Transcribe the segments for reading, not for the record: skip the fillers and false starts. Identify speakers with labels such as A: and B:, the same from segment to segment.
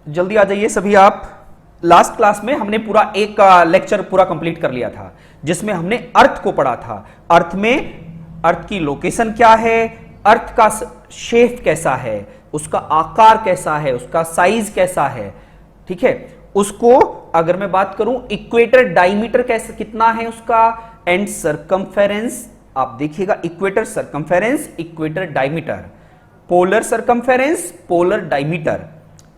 A: जल्दी आ जाइए सभी आप। लास्ट क्लास में हमने पूरा एक लेक्चर पूरा कंप्लीट कर लिया था, जिसमें हमने अर्थ को पढ़ा था। अर्थ में अर्थ की लोकेशन क्या है, अर्थ का शेप कैसा है, उसका आकार कैसा है, उसका साइज कैसा है, ठीक है। उसको अगर मैं बात करूं, इक्वेटर डायमीटर कैसे कितना है उसका, एंड सरकमफेरेंस, आप देखिएगा equator circumference, equator diameter, polar circumference, polar diameter,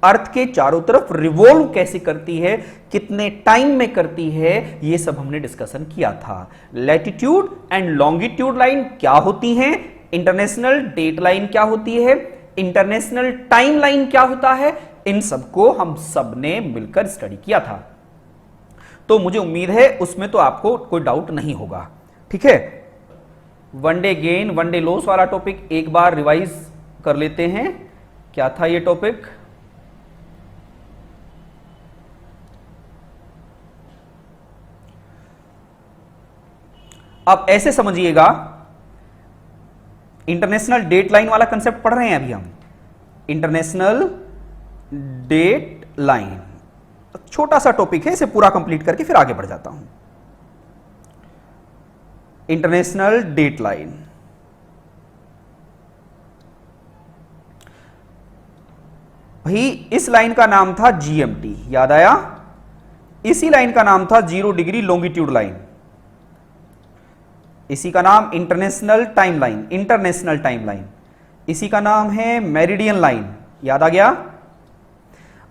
A: earth के चारों तरफ रिवॉल्व कैसे करती है, कितने टाइम में करती है, यह सब हमने डिस्कशन किया था। लैटिट्यूड एंड लॉन्गिट्यूड लाइन क्या होती हैं, इंटरनेशनल डेट लाइन क्या होती है, इंटरनेशनल टाइम लाइन क्या होता है, इन सबको हम सब ने मिलकर स्टडी किया था। तो मुझे उम्मीद है उसमें तो आपको कोई डाउट नहीं होगा, ठीक है। वनडे गेन वनडे लॉस वाला टॉपिक एक बार रिवाइज कर लेते हैं। क्या था ये टॉपिक? अब ऐसे समझिएगा, इंटरनेशनल डेट लाइन वाला कंसेप्ट पढ़ रहे हैं अभी हम। इंटरनेशनल डेट लाइन छोटा सा टॉपिक है, इसे पूरा कंप्लीट करके फिर आगे बढ़ जाता हूं। इंटरनेशनल डेट लाइन, भाई इस लाइन का नाम था जीएमटी, याद आया? इसी लाइन का नाम था 0 डिग्री लॉन्गिट्यूड लाइन, इसी का नाम international time line, international time line, इसी का नाम है मेरिडियन लाइन, याद आ गया?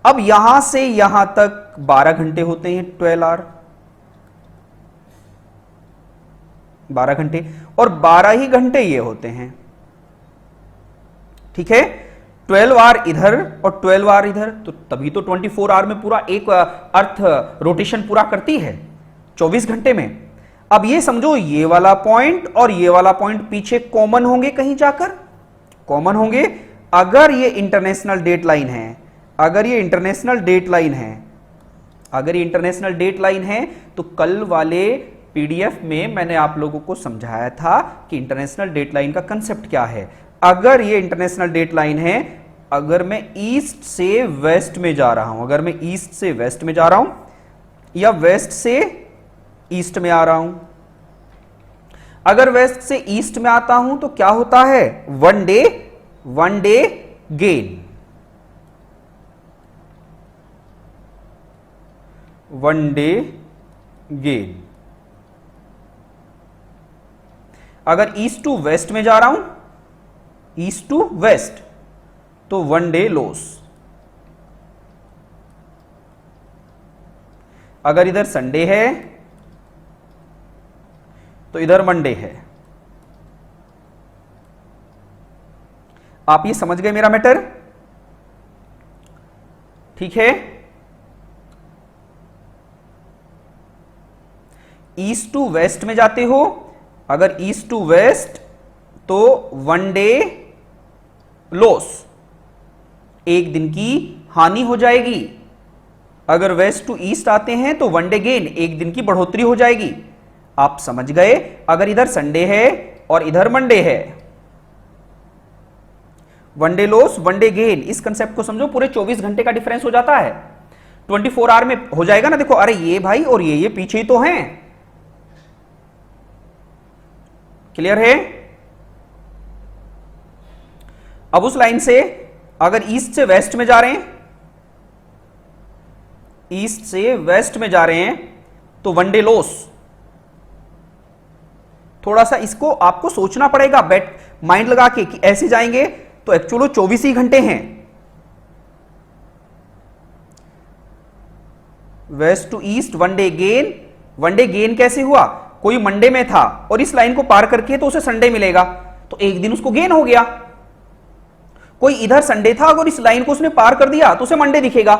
A: अब यहां से यहां तक 12 घंटे होते हैं, 12 आवर, 12 घंटे, और 12 ही घंटे ये होते हैं, ठीक है। 12 आवर इधर और 12 आवर इधर, तो तभी तो 24 आवर में पूरा एक अर्थ रोटेशन पूरा करती है, 24 घंटे में। अब ये समझो, ये वाला पॉइंट और ये वाला पॉइंट पीछे कॉमन होंगे, कहीं जाकर कॉमन होंगे। अगर ये इंटरनेशनल डेट लाइन है, अगर ये इंटरनेशनल डेट लाइन है, अगर ये इंटरनेशनल डेट लाइन है, तो कल वाले पीडीएफ में मैंने आप लोगों को समझाया था कि इंटरनेशनल डेट लाइन का कंसेप्ट क्या है। अगर ये इंटरनेशनल डेट लाइन है, अगर मैं ईस्ट से वेस्ट में जा रहा हूं, अगर मैं ईस्ट से वेस्ट में जा रहा हूं या वेस्ट से ईस्ट में आ रहा हूं, अगर वेस्ट से ईस्ट में आता हूं तो क्या होता है, one day gain, one day gain. अगर ईस्ट टू वेस्ट में जा रहा हूं, ईस्ट टू वेस्ट, तो वन डे लॉस। अगर इधर संडे है तो इधर मंडे है। आप ये समझ गए मेरा मैटर, ठीक है। ईस्ट टू वेस्ट में जाते हो, अगर ईस्ट टू वेस्ट तो वन डे लॉस, एक दिन की हानि हो जाएगी। अगर वेस्ट टू ईस्ट आते हैं तो वन डे गेन, एक दिन की बढ़ोतरी हो जाएगी। आप समझ गए? अगर इधर संडे है और इधर मंडे है, one day loss one day gain, इस कंसेप्ट को समझो, पूरे 24 घंटे का डिफरेंस हो जाता है, 24 आवर में हो जाएगा ना। देखो, अरे ये भाई और ये पीछे ही तो हैं, क्लियर है? अब उस लाइन से अगर ईस्ट से वेस्ट में जा रहे हैं, ईस्ट से वेस्ट में जा रहे हैं, तो वन डे लॉस। थोड़ा सा इसको आपको सोचना पड़ेगा, बैट माइंड लगा के, कि ऐसे जाएंगे तो एक्चुअली 24 ही घंटे हैं। West to east one day gain, one day gain कैसे हुआ? कोई मंडे में था और इस लाइन को पार करके तो उसे संडे मिलेगा, तो एक दिन उसको गेन हो गया। कोई इधर संडे था, अगर इस लाइन को उसने पार कर दिया तो उसे मंडे दिखेगा।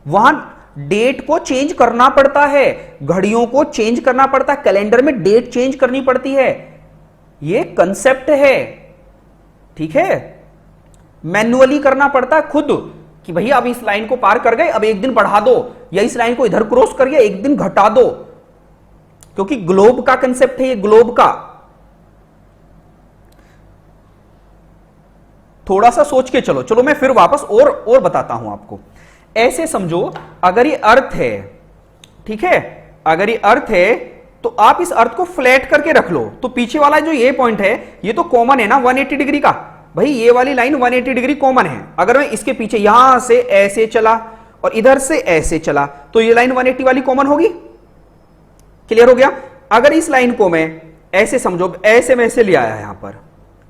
A: वहां डेट को चेंज करना पड़ता है, घड़ियों को चेंज करना पड़ता है, कैलेंडर में डेट चेंज करनी पड़ती है, ये कंसेप्ट है, ठीक है। मैन्युअली करना पड़ता है खुद, कि भैया अब इस लाइन को पार कर गए, अब एक दिन बढ़ा दो, या इस लाइन को इधर क्रॉस कर गया, एक दिन घटा दो, क्योंकि ग्लोब का कंसेप्ट है ये, ग्लोब का। थोड़ा सा सोच के चलो। चलो मैं फिर वापस और बताता हूं आपको। ऐसे समझो, अगर ये अर्थ है, ठीक है, अगर ये अर्थ है तो आप इस अर्थ को फ्लैट करके रख लो, तो पीछे वाला जो ये पॉइंट है ये तो कॉमन है ना 180 डिग्री का। भाई ये वाली लाइन 180 डिग्री कॉमन है। अगर मैं इसके पीछे यहां से ऐसे चला और इधर से ऐसे चला तो ये लाइन 180 वाली कॉमन होगी। क्लियर हो गया? अगर इस लाइन को मैं ऐसे समझो, ऐसे में ऐसे ले आया, यहां पर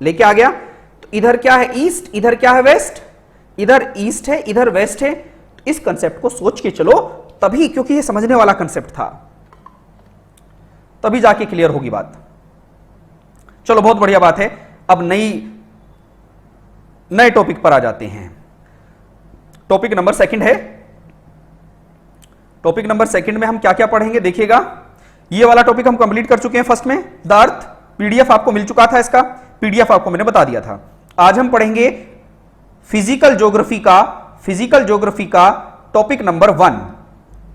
A: लेके आ गया, तो इधर क्या है ईस्ट, इधर क्या है वेस्ट, इधर ईस्ट है इधर वेस्ट है। तो इस कंसेप्ट को सोच के चलो तभी, क्योंकि ये समझने वाला कंसेप्ट था, तभी जाके क्लियर होगी बात। चलो बहुत बढ़िया बात है। अब नए टॉपिक पर आ जाते हैं। टॉपिक नंबर सेकंड है। टॉपिक नंबर सेकंड में हम क्या क्या पढ़ेंगे देखिएगा। ये वाला टॉपिक हम कंप्लीट कर चुके हैं फर्स्ट में, द अर्थ। पीडीएफ आपको मिल चुका था, इसका पीडीएफ आपको मैंने बता दिया था। आज हम पढ़ेंगे फिजिकल ज्योग्राफी का टॉपिक नंबर 1,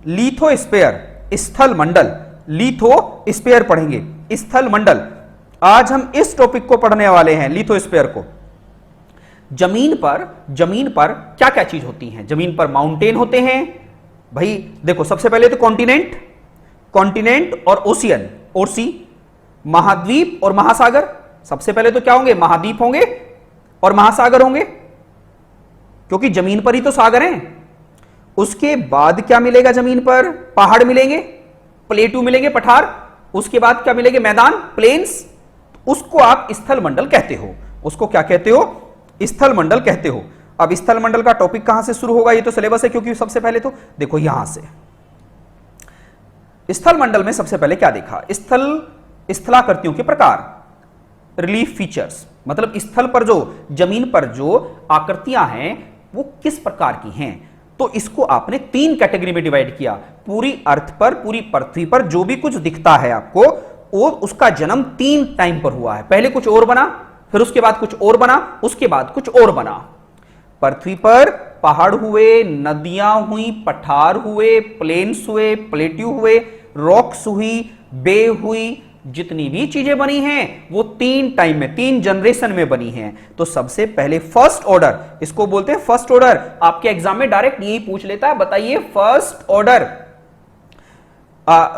A: लिथोस्फीयर, स्थल मंडल। लिथोस्फीयर पढ़ेंगे, स्थल मंडल। आज हम इस टॉपिक को पढ़ने वाले हैं, लिथोस्फीयर को। जमीन पर क्या क्या चीज होती हैं? जमीन पर माउंटेन होते हैं भाई। देखो सबसे पहले तो कॉन्टिनेंट और ओशियन, महाद्वीप और महासागर। सबसे पहले तो क्या होंगे? महाद्वीप होंगे और महासागर होंगे, क्योंकि जमीन पर ही तो सागर हैं। उसके बाद क्या मिलेगा? जमीन पर पहाड़ मिलेंगे, प्लेटू मिलेंगे, पठार। उसके बाद क्या मिलेंगे? मैदान, प्लेन्स। उसको आप स्थल मंडल कहते हो। उसको क्या कहते हो? स्थल मंडल कहते हो। अब स्थल मंडल का टॉपिक कहां से शुरू होगा? ये तो सिलेबस है, क्योंकि सबसे पहले तो देखो यहां से स्थल मंडल में सबसे पहले क्या देखा? स्थलाकृतियों के प्रकार, रिलीफ फीचर्स, मतलब स्थल पर जो, जमीन पर जो आकृतियां हैं वो किस प्रकार की हैं। तो इसको आपने 3 कैटेगरी में डिवाइड किया। पूरी अर्थ पर, पूरी पृथ्वी पर जो भी कुछ दिखता है आपको, वो उसका जन्म 3 टाइम पर हुआ है। पहले कुछ और बना, फिर उसके बाद कुछ और बना, उसके बाद कुछ और बना। पृथ्वी पर पहाड़ हुए, नदियां हुई, पठार हुए, प्लेन्स हुए, प्लेट्यू हुए, रॉक्स हुई, बे हुई, जितनी भी चीजें बनी हैं वो 3 टाइम में, 3 जनरेशन में बनी हैं। तो सबसे पहले फर्स्ट ऑर्डर, इसको बोलते हैं फर्स्ट ऑर्डर। आपके एग्जाम में डायरेक्ट यही पूछ लेता है, बताइए first order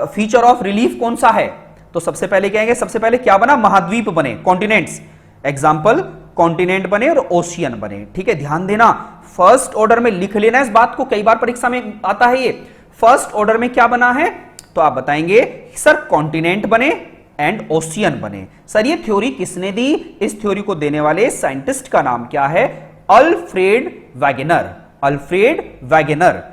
A: feature of relief कौन सा है? तो सबसे पहले कहेंगे, सबसे पहले क्या बना? महाद्वीप बने, कॉन्टिनेंट्स। एग्जाम्पल, कॉन्टिनेंट बने और ओशियन बने। ठीक है, ध्यान देना, फर्स्ट ऑर्डर में लिख लेना इस बात को, कई बार परीक्षा में आता है ये। फर्स्ट ऑर्डर में क्या बना है? तो आप बताएंगे सर कॉन्टिनेंट बने एंड ओशियन बने। सर ये थ्योरी किसने दी? इस थ्योरी को देने वाले साइंटिस्ट का नाम क्या है? Alfred Wegener.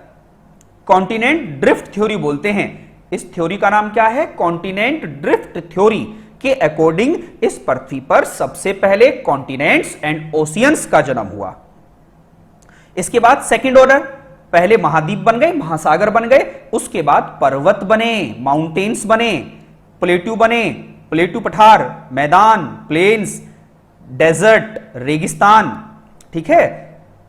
A: Continent drift theory बोलते हैं। इस थ्योरी का नाम क्या है? कॉन्टिनेंट ड्रिफ्ट थ्योरी के अकॉर्डिंग इस पृथ्वी पर सबसे पहले कॉन्टिनेंट्स एंड ओशियंस का जन्म हुआ। इसके बाद सेकंड ऑर्डर, पहले महाद्वीप बन गए, महासागर बन गए, उसके बाद पर्वत बने, माउंटेन्स बने, प्लेट्यू बने, प्लेट्यू पठार, मैदान, प्लेन्स, डेजर्ट, रेगिस्तान। ठीक है,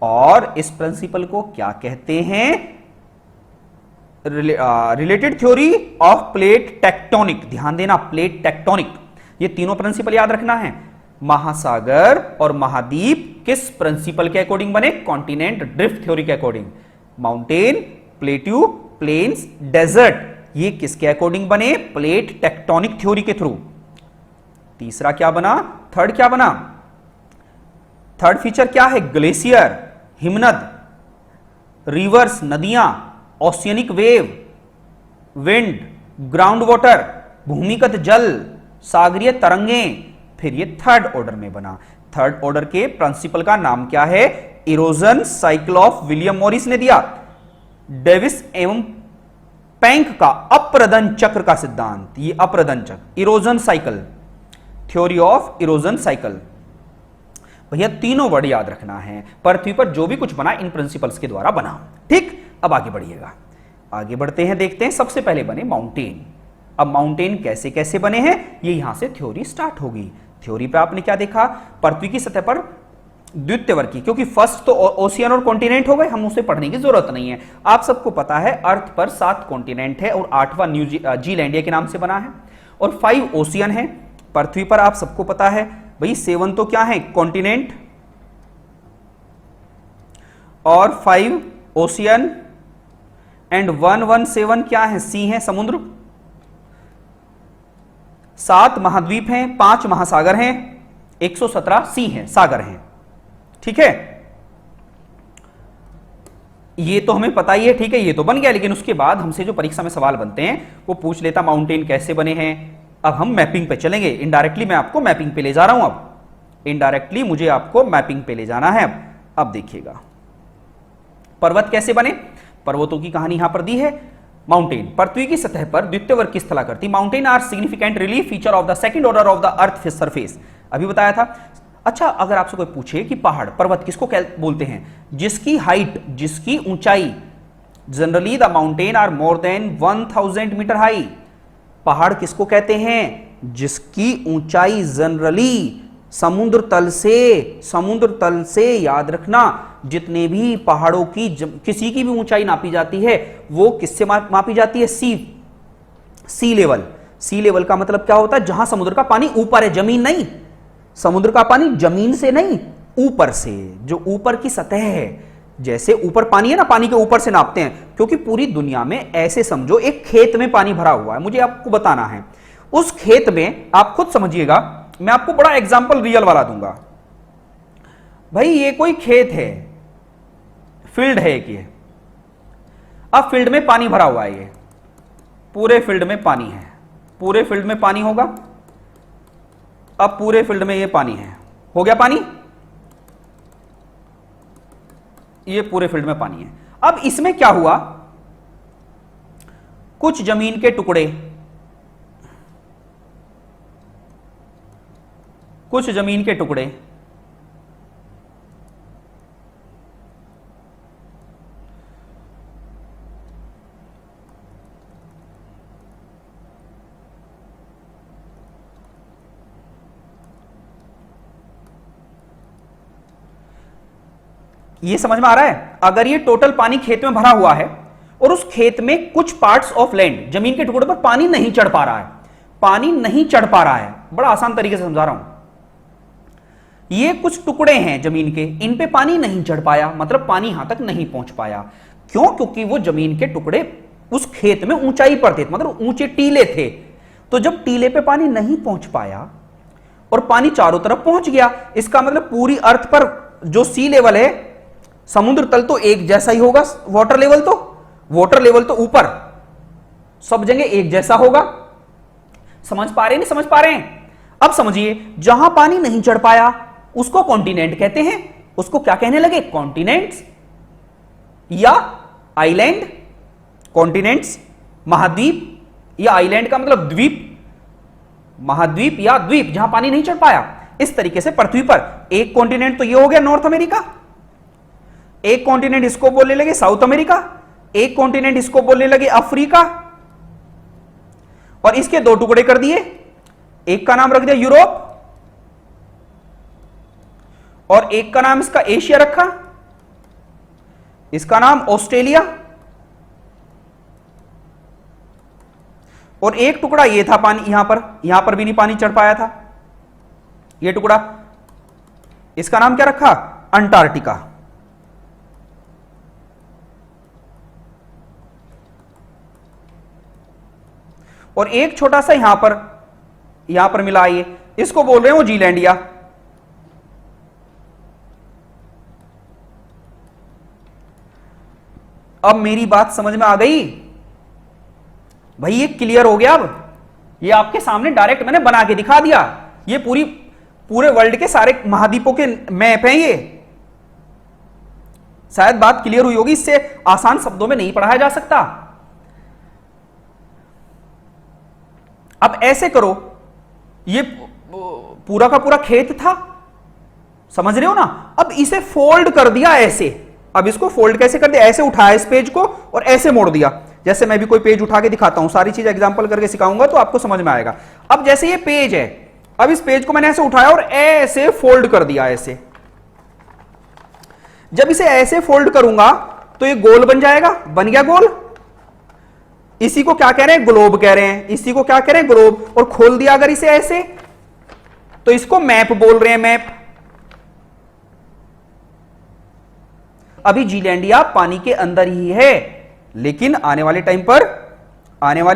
A: और इस प्रिंसिपल को क्या कहते हैं? Related theory of plate tectonic. ध्यान देना, प्लेट टेक्टोनिक, ये तीनों प्रिंसिपल याद रखना है। महासागर और महाद्वीप किस प्रिंसिपल के अकॉर्डिंग बने? कॉन्टिनेंट ड्रिफ्ट थ्योरी के according. Mountain, plateau, plains, desert, ये किसके अकॉर्डिंग बने? प्लेट टेक्टोनिक थ्योरी के थ्रू। तीसरा क्या बना? थर्ड क्या बना? थर्ड फीचर क्या है? ग्लेशियर, हिमनद, रिवर्स, नदियां, oceanic wave, wind, ground water, भूमिगत जल, सागरीय तरंगें। फिर ये थर्ड ऑर्डर में बना। थर्ड ऑर्डर के प्रिंसिपल का नाम क्या है? Erosion cycle of William Morris ने दिया। डेविस एवं पैंक का अप्रदन चक्र का सिद्धांत, ये अप्रदन चक्र, erosion cycle, theory of erosion cycle. भैया तीनों वर्ड याद रखना है। पृथ्वी पर जो भी कुछ बना इन प्रिंसिपल्स के द्वारा बना। ठीक, अब आगे बढ़िएगा, आगे बढ़ते हैं, देखते हैं। सबसे पहले बने माउंटेन। अब माउंटेन कैसे कैसे बने हैं, ये यहां से थ्योरी स्टार्ट होगी। थ्योरी पे आपने क्या देखा? पृथ्वी की सतह पर द्वितीय वर्ग की, क्योंकि फर्स्ट तो ओशियन और कॉन्टिनेंट हो गए, हम उसे पढ़ने की जरूरत नहीं है। आप सबको पता है अर्थ पर 7 कॉन्टिनेंट है और 8वां न्यूजीलैंड के नाम से बना है, और 5 ओशियन है। पृथ्वी पर आप सबको पता है भाई 7 तो क्या है? कॉन्टिनेंट, और 5 ओशियन एंड 117 क्या है? सी है, समुद्र। 7 महाद्वीप हैं, 5 महासागर हैं, 117 सी हैं, सागर हैं। ठीक है, ये तो हमें पता ही है। ठीक है, ये तो बन गया। लेकिन उसके बाद हमसे जो परीक्षा में सवाल बनते हैं वो पूछ लेता माउंटेन कैसे बने हैं। अब हम मैपिंग पे चलेंगे। इनडायरेक्टली मैं आपको मैपिंग पे ले जा रहा हूं। अब इनडायरेक्टली मुझे आपको मैपिंग पे ले जाना है। अब देखिएगा पर्वत कैसे बने। पर्वतों की कहानी यहां पर दी है। माउंटेन, पृथ्वी की सतह पर द्वितीय वर्ग की स्थलाकृति। Mountain are significant relief feature of the second order of the earth surface. अभी बताया था। अच्छा, अगर आपसे कोई पूछे कि पहाड़, पर्वत किसको बोलते हैं? जिसकी हाइट, जिसकी ऊंचाई, generally the mountain are more than 1000 metre high. पहाड़ किसको कहते हैं? जिसकी ऊंचाई जनरली समुद्र तल से, याद रखना, जितने भी पहाड़ों की किसी की भी ऊंचाई नापी जाती है वो किससे मापी जाती है? सी लेवल। सी लेवल का मतलब क्या होता है? जहां समुद्र का पानी ऊपर है, जमीन नहीं। समुद्र का पानी जमीन से नहीं, ऊपर से, जो ऊपर की सतह है। जैसे ऊपर पानी है ना, पानी के ऊपर से नापते हैं। क्योंकि पूरी दुनिया में ऐसे समझो एक खेत में पानी भरा हुआ है, मुझे आपको बताना है। उस खेत में आप खुद समझिएगा, मैं आपको बड़ा एग्जांपल रियल वाला दूंगा। भाई ये कोई खेत है, फील्ड है एक, ये अब फील्ड में पानी भरा हुआ है। ये पूरे फील्ड में पानी है, पूरे फील्ड में पानी होगा। अब पूरे फील्ड में ये पानी है, हो गया पानी। ये पूरे फील्ड में पानी है। अब इसमें क्या हुआ? कुछ जमीन के टुकड़े, कुछ जमीन के टुकड़े ये समझ में आ रहा है? अगर ये टोटल पानी खेत में भरा हुआ है और उस खेत में कुछ पार्ट्स ऑफ लैंड, जमीन के टुकड़े पर पानी नहीं चढ़ पा रहा है, पानी नहीं चढ़ पा रहा है, बड़ा आसान तरीके से समझा रहा हूं। ये कुछ टुकड़े हैं जमीन के, इन पे पानी नहीं चढ़ पाया, मतलब पानी यहां तक नहीं पहुंच पाया। क्यों? क्योंकि वो जमीन के टुकड़े उस खेत में ऊंचाई पर थे, मतलब ऊंचे टीले थे। तो जब टीले पे पानी नहीं पहुंच पाया और पानी चारों तरफ पहुंच गया, इसका मतलब पूरी अर्थ पर जो सी लेवल है, समुद्र तल तो एक जैसा ही होगा, वाटर लेवल तो ऊपर सब जगह एक जैसा होगा। समझ पा रहे हैं? नहीं समझ पा रहे हैं? अब समझिए, जहां पानी नहीं चढ़ पाया उसको कॉन्टिनेंट कहते हैं। उसको क्या कहने लगे? कॉन्टिनेंट्स या आइलैंड। कॉन्टिनेंट्स महाद्वीप, या आइलैंड का मतलब द्वीप, महाद्वीप या द्वीप जहां पानी नहीं चढ़ पाया। इस तरीके से पृथ्वी पर एक कॉन्टिनेंट तो ये हो गया नॉर्थ अमेरिका, एक कॉन्टिनेंट इसको बोलने लगे साउथ अमेरिका, एक कॉन्टिनेंट इसको बोलने लगे अफ्रीका, और इसके दो टुकड़े कर दिए। एक का नाम रख दिया यूरोप और एक का नाम इसका एशिया रखा, इसका नाम ऑस्ट्रेलिया, और एक टुकड़ा ये था पानी, यहां पर भी नहीं पानी चढ़ पाया था, ये टुकड़ा, इसका नाम क्या रखा? अंटार्कटिका। और एक छोटा सा यहां पर मिला, ये इसको बोल रहे हैं वो जीलैंडिया। अब मेरी बात समझ में आ गई भाई? ये क्लियर हो गया। अब ये आपके सामने डायरेक्ट मैंने बना के दिखा दिया। ये पूरे वर्ल्ड के सारे महाद्वीपों के मैप हैं ये। शायद बात क्लियर हुई होगी, इससे आसान शब्दों में नहीं पढ़ाया जा सकता। अब ऐसे करो, ये पूरा का पूरा खेत था, समझ रहे हो ना? अब इसे फोल्ड कर दिया ऐसे। अब इसको फोल्ड कैसे कर दिया? ऐसे उठाया इस पेज को और ऐसे मोड़ दिया। जैसे मैं भी कोई पेज उठा के दिखाता हूं, सारी चीज एग्जांपल करके सिखाऊंगा तो आपको समझ में आएगा। अब जैसे ये पेज है, अब इस पेज को मैंने ऐसे उठाया और ऐसे फोल्ड कर दिया ऐसे। जब इसे ऐसे फोल्ड करूंगा तो ये गोल बन जाएगा, बन गया गोल। इसी को क्या कह रहे हैं? ग्लोब कह रहे हैं। इसी को क्या कह रहे हैं? ग्लोब। और खोल दिया अगर इसे ऐसे तो इसको मैप बोल रहे हैं, मैप। अभी जीलैंडिया पानी के अंदर ही है, लेकिन आने वाले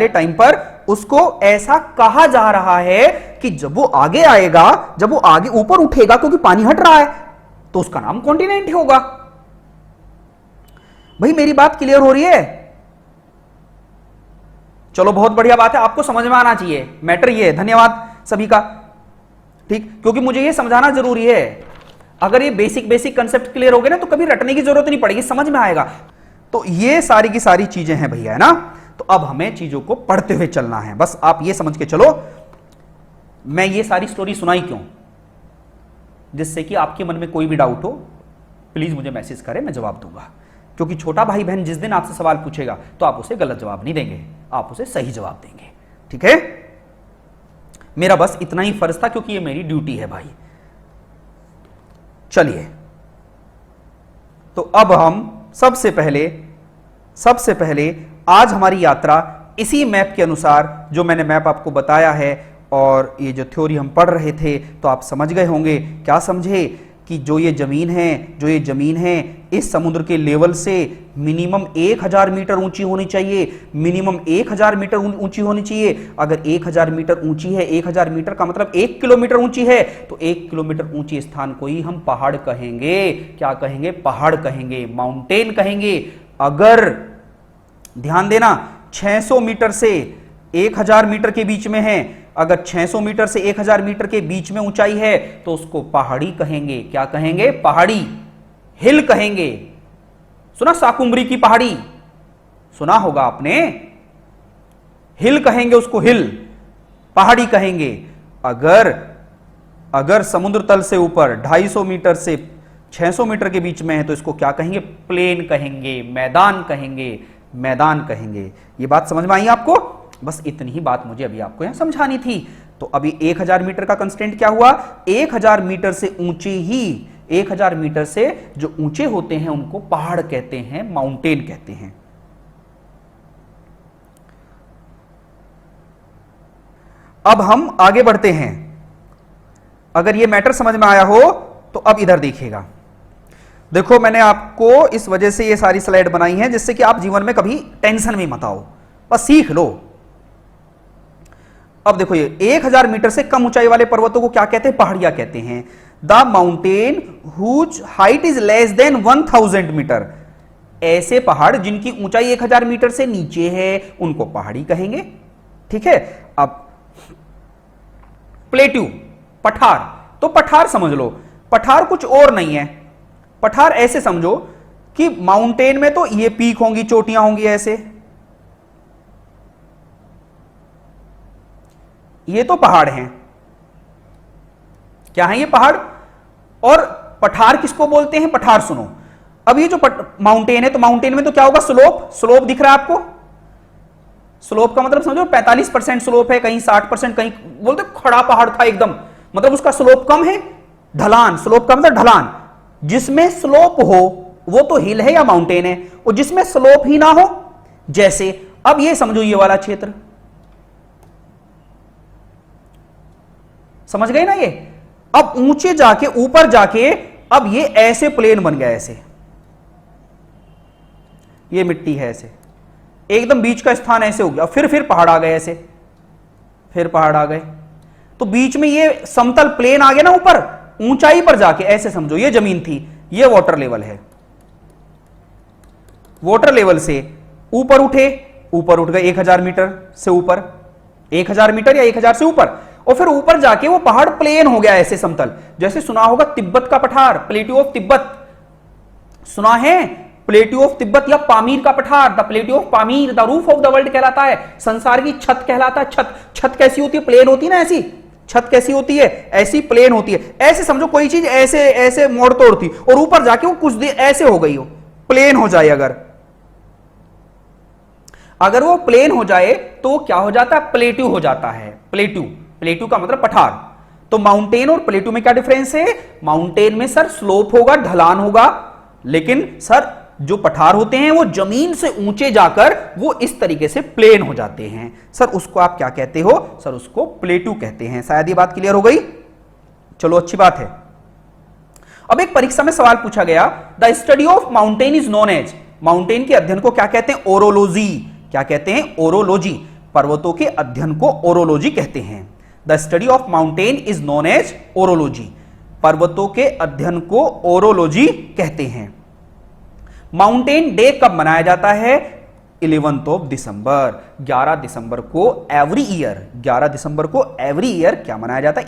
A: टाइम पर उसको ऐसा कहा जा रहा है कि जब वो आगे आएगा, जब वो आगे ऊपर उठेगा, क्योंकि पानी हट रहा है, तो उसका नाम कॉन्टिनेंट ही होगा। भाई मेरी बात क्लियर हो रही है? चलो बहुत बढ़िया बात है, आपको समझ में आना चाहिए, मैटर ये है। धन्यवाद सभी का। ठीक, क्योंकि मुझे ये समझाना जरूरी है। अगर ये बेसिक कंसेप्ट क्लियर हो गए ना, तो कभी रटने की जरूरत नहीं पड़ेगी, समझ में आएगा। तो ये सारी की सारी चीजें हैं भैया, है ना। तो अब हमें चीजों को पढ़ते हुए चलना है, बस आप ये समझ के चलो। मैं ये सारी स्टोरी सुनाई क्यों? जिससे कि आपके मन में कोई भी डाउट हो, प्लीज मुझे मैसेज करें, मैं जवाब दूंगा। क्योंकि छोटा भाई बहन जिस दिन आपसे सवाल पूछेगा, तो आप उसे गलत जवाब नहीं देंगे, आप उसे सही जवाब देंगे। ठीक है, मेरा बस इतना ही फर्ज था, क्योंकि ये मेरी ड्यूटी है भाई। चलिए, तो अब हम सबसे पहले आज हमारी यात्रा इसी मैप के अनुसार, जो मैंने मैप आपको बताया है, और ये जो थ्योरी हम पढ़ रहे थे, तो आप समझ गए होंगे। क्या समझे? कि जो ये जमीन है इस समुद्र के लेवल से मिनिमम 1000 मीटर ऊंची होनी चाहिए, मिनिमम 1000 मीटर ऊंची होनी चाहिए। अगर 1000 मीटर ऊंची है, 1000 मीटर का मतलब 1 किलोमीटर ऊंची है, तो 1 किलोमीटर ऊंची स्थान को ही हम पहाड़ कहेंगे। क्या कहेंगे? पहाड़ कहेंगे, माउंटेन कहेंगे। अगर ध्यान देना, 600 मीटर से 1000 मीटर के बीच में है, अगर 600 मीटर से 1000 मीटर के बीच में ऊंचाई है, तो उसको पहाड़ी कहेंगे। क्या कहेंगे? पहाड़ी, हिल कहेंगे। सुना साकुम्बरी की पहाड़ी? सुना होगा आपने। हिल कहेंगे उसको, हिल, पहाड़ी कहेंगे। अगर समुद्र तल से ऊपर 250 मीटर से 600 मीटर के बीच में है, तो इसको क्या कहेंगे? प्लेन कहेंगे, मैदान कहेंगे। ये बात समझ में आई आपको? बस इतनी ही बात मुझे अभी आपको यहां समझानी थी। तो अभी 1000 मीटर का कंस्टेंट क्या हुआ? 1000 मीटर से ऊंचे ही, 1000 मीटर से जो ऊंचे होते हैं उनको पहाड़ कहते हैं, माउंटेन कहते हैं। अब हम आगे बढ़ते हैं। अगर ये मैटर समझ में आया हो तो अब इधर देखिएगा। देखो, मैंने आपको इस वजह से ये सारी स्लाइड बनाई है, जिससे कि आप जीवन में कभी टेंशन में मत आओ, बस सीख लो। अब देखो, ये 1000 मीटर से कम ऊंचाई वाले पर्वतों को क्या कहते हैं? पहाड़ियां कहते हैं। The mountain whose height is less than 1000 metre. ऐसे पहाड़ जिनकी ऊंचाई 1000 मीटर से नीचे है, उनको पहाड़ी कहेंगे। ठीक है। अब प्लेट्यू, पठार, तो पठार समझ लो, पठार कुछ और नहीं है। पठार ऐसे समझो कि माउंटेन में तो ये पीक होंगी, चोटियां होंगी, ऐसे ये तो पहाड़ हैं। क्या है ये? पहाड़। और पठार किसको बोलते हैं? पठार सुनो। अब ये जो माउंटेन है, तो माउंटेन में तो क्या होगा? स्लोप दिख रहा है आपको? स्लोप का मतलब समझो 45% स्लोप है, कहीं 60%, कहीं बोलते खड़ा पहाड़ था एकदम, मतलब उसका स्लोप कम है। ढलान, स्लोप का मतलब ढलान। जिसमें स्लोप हो वो तो हिल है या माउंटेन है, और जिसमें स्लोप ही ना हो, जैसे अब ये समझो ये वाला क्षेत्र, समझ गए ना ये? अब ऊंचे जाके, ऊपर जाके, अब ये ऐसे प्लेन बन गया, ऐसे ये मिट्टी है, ऐसे एकदम बीच का स्थान ऐसे हो गया, फिर पहाड़ आ गए, ऐसे फिर पहाड़ आ गए, तो बीच में ये समतल प्लेन आ गया ना ऊपर, ऊंचाई पर जाके ऐसे समझो ये जमीन थी, ये वाटर लेवल है। वाटर लेवल से ऊपर उठ गए 1000 मीटर से ऊपर, 1000 मीटर या 1000 से ऊपर, और फिर ऊपर जाके वो पहाड़ प्लेन हो गया ऐसे समतल। जैसे सुना होगा तिब्बत का पठार, प्लेट्यू ऑफ तिब्बत, सुना है? प्लेट्यू ऑफ तिब्बत या पामीर का पठार, the plateau of Pamir, the roof of the world कहलाता है, संसार की छत कहलाता है। छत कैसी होती है? प्लेन होती है ना, ऐसी छत कैसी होती है? ऐसी प्लेन होती है। ऐसे समझो कोई चीज ऐसे ऐसे मोड़ तोड़ती और ऊपर जाके वो कुछ देर ऐसे हो गई हो, प्लेन हो जाए। अगर वो प्लेन हो जाए तो क्या हो जाता है? प्लेट्यू हो जाता है। प्लेट्यू का मतलब पठार। तो माउंटेन और प्लेट्यू में क्या डिफरेंस है? माउंटेन में सर स्लोप होगा, ढलान होगा, लेकिन सर जो पठार होते हैं वो जमीन से ऊंचे जाकर वो इस तरीके से प्लेन हो जाते हैं। सर उसको आप क्या कहते हो? सर उसको प्लेट्यू कहते हैं। शायद ये बात क्लियर हो गई? चलो अच्छी बात है। अब एक परीक्षा में सवाल पूछा गया, the study of mountain is known as, mountain के अध्ययन को क्या कहते हैं? ओरोलॉजी। क्या कहते हैं? ओरोलॉजी। पर्वतों के अध्ययन को ओरोलॉजी कहते हैं। The study of mountain is known as orology, पर्वतों के अध्ययन को ओरोलॉजी कहते हैं। माउंटेन डे कब मनाया जाता है? 11 दिसंबर, 11 दिसंबर को एवरी ईयर, 11 दिसंबर को एवरी ईयर क्या मनाया जाता है?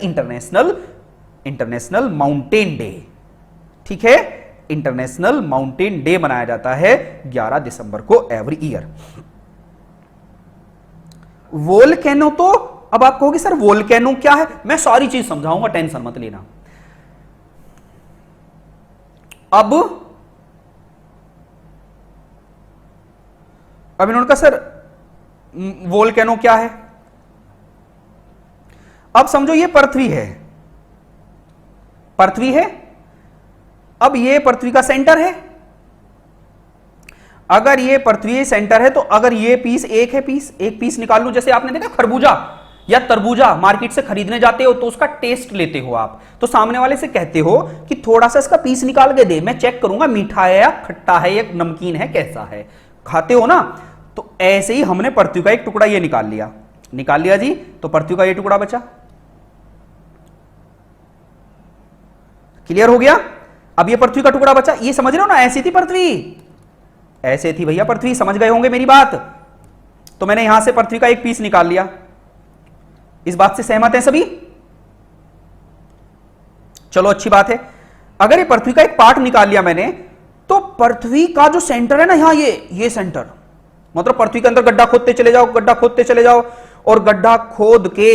A: International mountain day. ठीक है, इंटरनेशनल माउंटेन डे मनाया जाता है 11 दिसंबर को एवरी ईयर। वोल्केनो, तो अब आप कहोगे सर वोल्केनो क्या है? मैं सारी चीज समझाऊंगा, टेंशन मत लेना। अब इन्होंने कहा सर वोल्केनो क्या है? अब समझो ये पृथ्वी है, पृथ्वी है। अब ये पृथ्वी का सेंटर है। अगर ये पृथ्वी सेंटर है तो अगर ये पीस एक है, एक पीस निकाल लूं, जैसे आपने देखा खरबूजा या तरबूजा मार्केट से खरीदने जाते हो तो उसका टेस्ट लेते हो आप, तो सामने वाले से कहते हो कि थोड़ा सा इसका पीस निकाल के दे, मैं चेक करूंगा मीठा है या खट्टा है या नमकीन है, कैसा है, खाते हो ना। तो ऐसे ही हमने पृथ्वी का एक टुकड़ा ये निकाल लिया जी, तो पृथ्वी का ये टुकड़ा बचा। क्लियर हो गया? अब ये पृथ्वी का टुकड़ा बचा, ये समझ रहे हो ना? ऐसी थी पृथ्वी, ऐसे थी भैया पृथ्वी, समझ गए होंगे मेरी बात। तो मैंने यहां से पृथ्वी का एक पीस निकाल लिया। इस बात से सहमत हैं सभी? चलो अच्छी बात है। अगर ये पृथ्वी का एक पार्ट निकाल लिया मैंने, तो पृथ्वी का जो सेंटर है ना यहां, ये सेंटर, मतलब पृथ्वी के अंदर गड्ढा खोदते चले जाओ, गड्ढा खोदते चले जाओ, और गड्ढा खोद के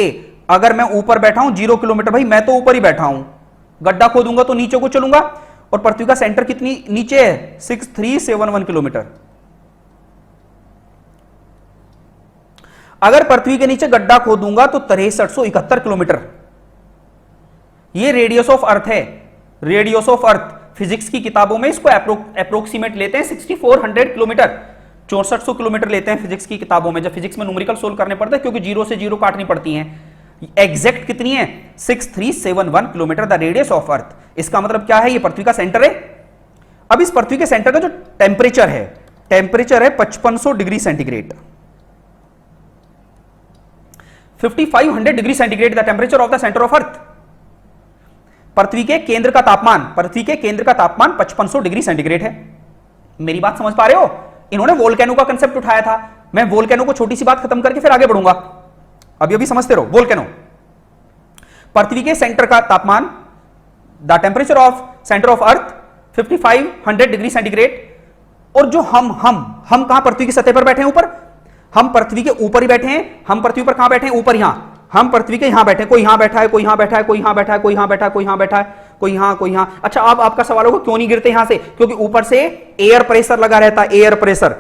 A: अगर मैं ऊपर बैठा हूं 0 किलोमीटर, भाई मैं तो ऊपर ही बैठा हूं, गड्ढा खोदूंगा तो नीचे को चलूंगा, और पृथ्वी का सेंटर कितनी नीचे है? 6371 किलोमीटर। अगर पृथ्वी के नीचे गड्ढा खोदूंगा तो 6371 किलोमीटर ये रेडियस ऑफ अर्थ है। रेडियस ऑफ अर्थ फिजिक्स की किताबों में इसको अप्रोक्सीमेट लेते हैं 6400 किलोमीटर, 6400 किलोमीटर लेते हैं फिजिक्स की किताबों में, जब फिजिक्स में न्यूमेरिकल सोल्व करने पड़ते हैं, क्योंकि 0 से 0 काटनी पड़ती हैं। एग्जैक्ट कितनी है? 6371 kilometre the radius of earth. इसका मतलब क्या है? ये पृथ्वी का सेंटर है। अब इस पृथ्वी के सेंटर का जो टेम्परेचर है 5500 degree centigrade, 5500 degree centigrade the temperature of the centre of earth. पृथ्वी के केंद्र का तापमान 5500 डिग्री सेंटीग्रेड है। मेरी बात समझ पा रहे हो? इन्होंने वोल्केनो का कंसेप्ट उठाया था, मैं वोल्केनो को छोटी सी बात खत्म करके फिर आगे बढ़ूंगा, अभी समझते रहो। वोल्केनो, पृथ्वी के सेंटर का तापमान, the temperature of centre of earth 5500 degree centigrade. और जो हम कहां पृथ्वी की सतह पर बैठे हैं? ऊपर। हम पृथ्वी के ऊपर ही बैठे हैं। हम पृथ्वी पर कहां बैठे हैं? ऊपर। यहां हम पृथ्वी के यहां बैठे, कोई यहां बैठा है, कोई यहां बैठा है, कोई यहां बैठा है, कोई यहां बैठा है, कोई यहां बैठा है, कोई यहां, कोई यहां। अच्छा, अब आपका सवाल होगा क्यों नहीं गिरते यहां से? क्योंकि ऊपर से एयर प्रेशर लगा रहता है, एयर प्रेशर,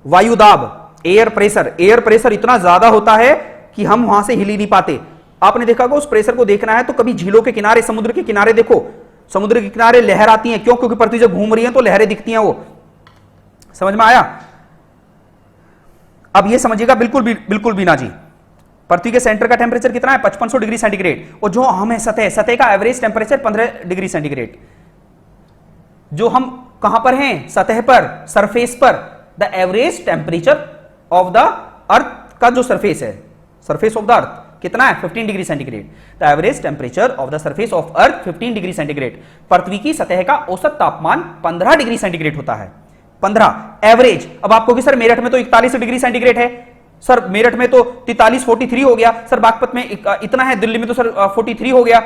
A: वायु दाब, एयर प्रेशर इतना ज्यादा होता है कि हम वहां से हिल ही नहीं पाते। आपने देखा होगा, उस प्रेशर को देखना है तो कभी झीलों के किनारे, समुद्र के किनारे देखो, समुद्र के किनारे लहर आती है। क्यों? क्योंकि पृथ्वी जब घूम रही है तो लहरें दिखती हैं। वो समझ में आया? अब ये समझिएगा बिल्कुल भी ना जी। पृथ्वी के सेंटर का टेम्परेचर कितना है? 5500 डिग्री सेंटीग्रेड। और जो हमें सतह का एवरेज टेम्परेचर 15 डिग्री सेंटीग्रेड। जो हम कहां पर हैं? सतह पर, सरफेस पर। The average temperature of the अर्थ का जो सरफेस है, सरफेस ऑफ द अर्थ कितना है? 15 degree centigrade. The average temperature of the surface of earth 15 degree centigrade. पृथ्वी की सतह का औसत तापमान 15 डिग्री सेंटीग्रेड होता है। 15 एवरेज। अब आपको कि सर मेरठ में तो 41 डिग्री सेंटीग्रेड है, सर मेरठ में तो 43 हो गया, सर बागपत में इतना है, दिल्ली में तो सर 43 हो गया,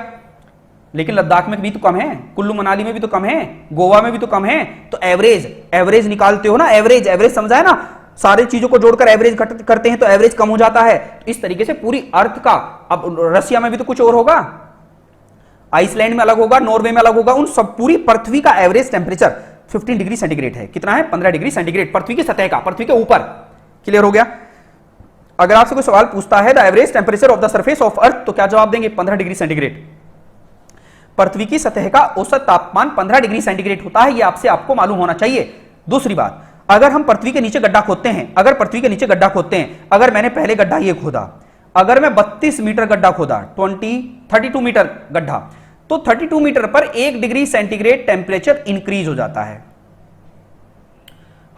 A: लेकिन लद्दाख में भी तो कम है, कुल्लू मनाली में भी तो कम है, गोवा में भी तो कम है। तो एवरेज निकालते हो ना, एवरेज समझा है ना? सारी चीजों को जोड़कर एवरेज करते हैं तो एवरेज कम हो जाता है। तो इस तरीके से पूरी अर्थ का, अब रसिया में भी तो कुछ और होगा, आइसलैंड में अलग होगा, नॉर्वे में अलग होगा, उन सब पूरी पृथ्वी का एवरेज टेम्परेचर 15 डिग्री सेंटीग्रेड है। कितना है? 15 डिग्री सेंटीग्रेड पृथ्वी की सतह का, पृथ्वी के ऊपर। क्लियर हो गया? अगर आपसे कोई सवाल पूछता है the average temperature of the surface of अर्थ, तो क्या जवाब देंगे? 15 डिग्री सेंटीग्रेड। पृथ्वी की सतह का औसत तापमान 15 डिग्री सेंटीग्रेड होता है, यह आपको मालूम होना चाहिए। दूसरी बात, अगर हम पृथ्वी के नीचे गड्ढा खोदते हैं, अगर मैंने पहले गड्ढा ये खोदा, अगर मैं 32 मीटर गड्ढा खोदा, 32 मीटर गड्ढा, तो 32 मीटर पर 1 डिग्री सेंटीग्रेड टेम्परेचर इंक्रीज हो जाता है।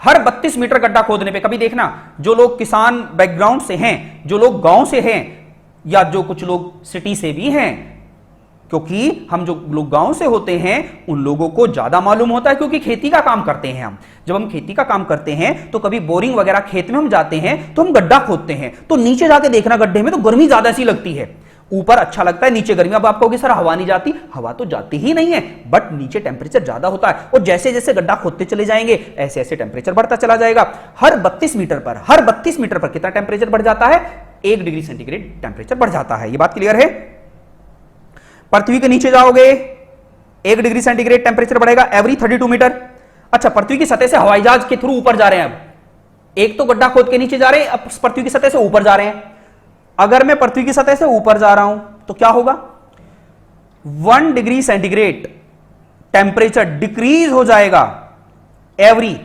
A: हर 32 मीटर गड्ढा खोदने पे, कभी देखना जो लोग किसान बैकग्राउंड से हैं, जो लोग गांव से हैं, या जो कुछ लोग सिटी से भी हैं, क्योंकि हम जो लोग गांव से होते हैं उन लोगों को ज्यादा मालूम होता है, क्योंकि खेती का काम करते हैं हम। जब हम खेती का काम करते हैं तो कभी बोरिंग वगैरह खेत में हम जाते हैं तो हम गड्ढा खोदते हैं, तो नीचे जाके देखना गड्ढे में तो गर्मी ज्यादा सी लगती है, ऊपर अच्छा लगता है, नीचे गर्मी। अब आप कहोगे सर हवा नहीं जाती, हवा तो जाती ही नहीं है, बट नीचे टेम्परेचर ज्यादा होता है, और जैसे जैसे गड्ढा खोदते चले जाएंगे ऐसे ऐसे टेम्परेचर बढ़ता चला जाएगा। हर 32 मीटर पर कितना टेम्परेचर बढ़ जाता है? 1 डिग्री सेंटीग्रेड टेम्परेचर बढ़ जाता है। ये बात क्लियर है? पृथ्वी के नीचे जाओगे 1 डिग्री सेंटीग्रेड टेम्परेचर बढ़ेगा एवरी 32 मीटर। अच्छा, पृथ्वी की सतह से हवाई जहाज के थ्रू ऊपर जा रहे हैं, अब एक तो गड्ढा खोद के नीचे जा रहे हैं, अब पृथ्वी की सतह से ऊपर जा रहे हैं। अगर मैं पृथ्वी की सतह से ऊपर जा रहा हूं तो क्या होगा? 1 डिग्री सेंटीग्रेड टेम्परेचर डिक्रीज हो जाएगा एवरी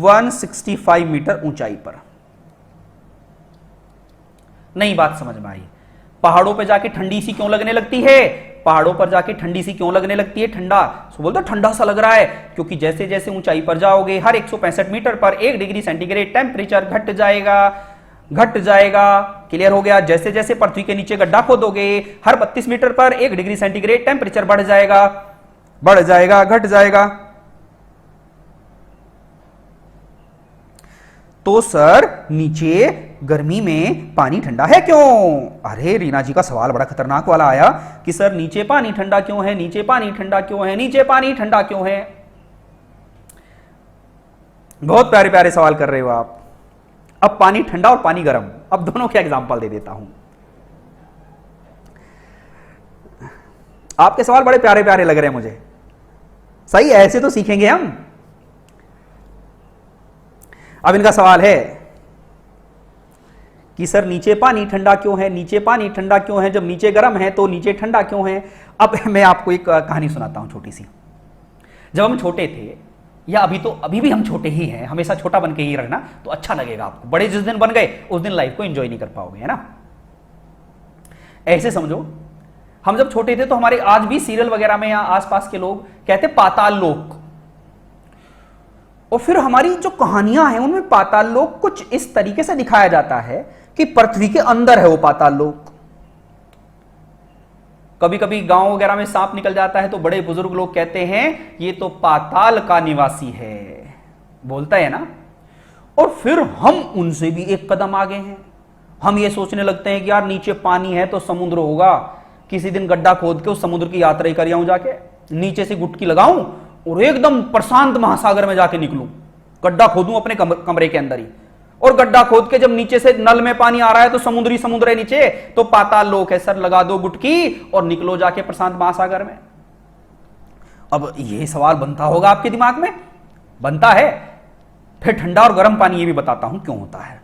A: 165 मीटर ऊंचाई पर। नई बात समझ में आई? पहाड़ों पर जाके ठंडी सी क्यों लगने लगती है? पहाड़ों पर जाके ठंडी सी क्यों लगने लगती है? ठंडा सो बोलते ठंडा सा लग रहा है, क्योंकि जैसे जैसे ऊंचाई पर जाओगे हर 165 मीटर पर 1 डिग्री सेंटीग्रेड टेम्परेचर घट जाएगा। क्लियर हो गया? जैसे जैसे पृथ्वी के नीचे गड्ढा खोदोगे हर 32 मीटर पर 1 डिग्री सेंटीग्रेड टेम्परेचर बढ़ जाएगा, घट जाएगा। तो सर नीचे गर्मी में पानी ठंडा है क्यों? अरे रीना जी का सवाल बड़ा खतरनाक वाला आया कि सर नीचे पानी ठंडा क्यों है, नीचे पानी ठंडा क्यों है, नीचे पानी ठंडा क्यों है? बहुत प्यारे प्यारे सवाल कर रहे हो आप। अब पानी ठंडा और पानी गर्म, अब दोनों के एग्जांपल दे देता हूं। आपके सवाल बड़े प्यारे प्यारे लग रहे हैं मुझे। सही, ऐसे तो सीखेंगे हम। अब इनका सवाल है कि सर नीचे पानी ठंडा क्यों है, नीचे पानी ठंडा क्यों है, जब नीचे गर्म है तो नीचे ठंडा क्यों है? अब मैं आपको एक कहानी सुनाता हूं छोटी सी। जब हम छोटे थे, या अभी भी हम छोटे ही हैं, हमेशा छोटा बन के ही रखना तो अच्छा लगेगा आपको। बड़े जिस दिन बन गए उस दिन लाइफ को एंजॉय नहीं कर पाओगे, है ना? ऐसे समझो, हम जब छोटे थे तो हमारे आज भी सीरियल वगैरह में या आसपास के लोग कहते पाताल लोक, और फिर हमारी जो कहानियां हैं उनमें पाताल लोक कुछ इस तरीके से दिखाया जाता है कि पृथ्वी के अंदर है वो पाताल लोक। कभी कभी गांव वगैरह में सांप निकल जाता है तो बड़े बुजुर्ग लोग कहते हैं ये तो पाताल का निवासी है, बोलता है ना। और फिर हम उनसे भी एक कदम आगे हैं, हम ये सोचने लगते हैं कि यार नीचे पानी है तो समुद्र होगा, किसी दिन गड्ढा खोद के उस समुद्र की यात्रा ही कर आऊं, जाके नीचे से गुटकी लगाऊं और एकदम प्रशांत महासागर में जाके निकलूं, गड्ढा खोदूं अपने कमरे के अंदर ही, और गड्ढा खोद के जब नीचे से नल में पानी आ रहा है तो समुद्र है नीचे, तो पाताल लोक है, सर लगा दो गुटकी और निकलो जाके प्रशांत महासागर में। अब ये सवाल बनता होगा आपके दिमाग में, बनता है। फिर ठंडा और गर्म पानी ये भी बताता हूं क्यों होता है।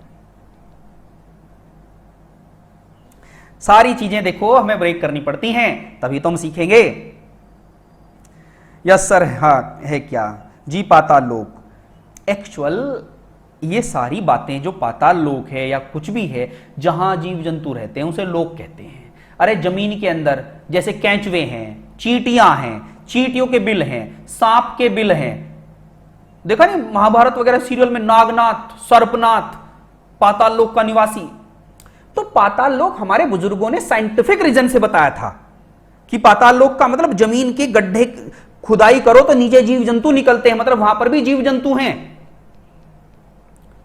A: सारी चीजें देखो हमें ब्रेक करनी पड़ती हैं तभी तो हम सीखेंगे। यस सर, हाँ है क्या जी पाताल लोक? एक्चुअल ये सारी बातें जो पाताल लोक है या कुछ भी है जहां जीव जंतु रहते हैं उसे लोक कहते हैं। अरे जमीन के अंदर जैसे कैंचवे हैं, चींटियां हैं, चींटियों के बिल हैं, सांप के बिल हैं, देखा नहीं महाभारत वगैरह सीरियल में नागनाथ, सर्पनाथ पाताल लोक का निवासी। तो पाताल लोक हमारे बुजुर्गों ने साइंटिफिक रीजन से बताया था कि पाताल लोक का मतलब जमीन के गड्ढे खुदाई करो तो नीचे जीव जंतु निकलते हैं, मतलब वहां पर भी जीव जंतु हैं,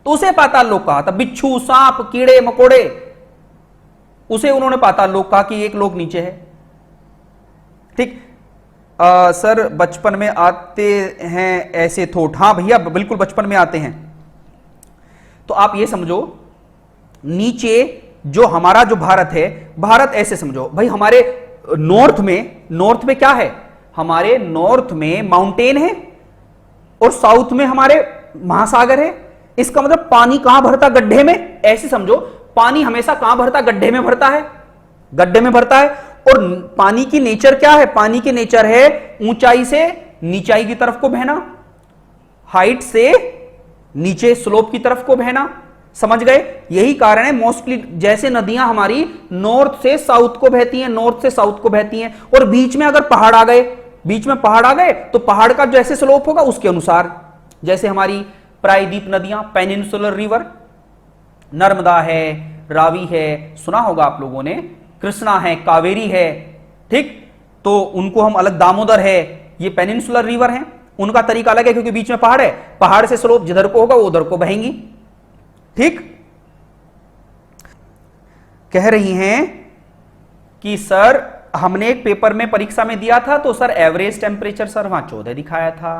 A: तो उसे पाताल लोक कहा था। बिच्छू, सांप, कीड़े मकोड़े, उसे उन्होंने पाताल लोक कहा कि एक लोक नीचे है। ठीक। सर बचपन में आते हैं ऐसे थोट? हाँ भैया बिल्कुल बचपन में आते हैं। तो आप ये समझो नीचे जो हमारा जो भारत है, भारत ऐसे समझो भाई, हमारे नॉर्थ में क्या है? हमारे नॉर्थ में माउंटेन है और साउथ में हमारे महासागर है। इसका मतलब पानी कहां भरता? गड्ढे में। ऐसे समझो पानी हमेशा कहां भरता? गड्ढे में भरता है, गड्ढे में भरता है। और पानी की नेचर क्या है? पानी की नेचर है ऊंचाई से नीचाई की तरफ को बहना, हाइट से नीचे स्लोप की तरफ को बहना, समझ गए? यही कारण है मोस्टली जैसे नदियां हमारी नॉर्थ से साउथ को बहती हैं, नॉर्थ से साउथ को बहती हैं, और बीच में अगर पहाड़ आ गए, बीच में पहाड़ आ गए तो पहाड़ का जैसे स्लोप होगा उसके अनुसार, जैसे हमारी प्रायद्वीप नदियां, पेनिनसुलर रिवर, नर्मदा है, रावी है, सुना होगा आप लोगों ने, कृष्णा है, कावेरी है, ठीक, तो उनको हम अलग, दामोदर है, ये पेनिनसुलर रिवर हैं, उनका तरीका अलग है क्योंकि बीच में पहाड़ है, पहाड़ से स्लोप जिधर को होगा वो उधर को बहेंगी। ठीक, कह रही हैं कि सर हमने एक पेपर में परीक्षा में दिया था तो सर एवरेज टेम्परेचर सर वहां 14 दिखाया था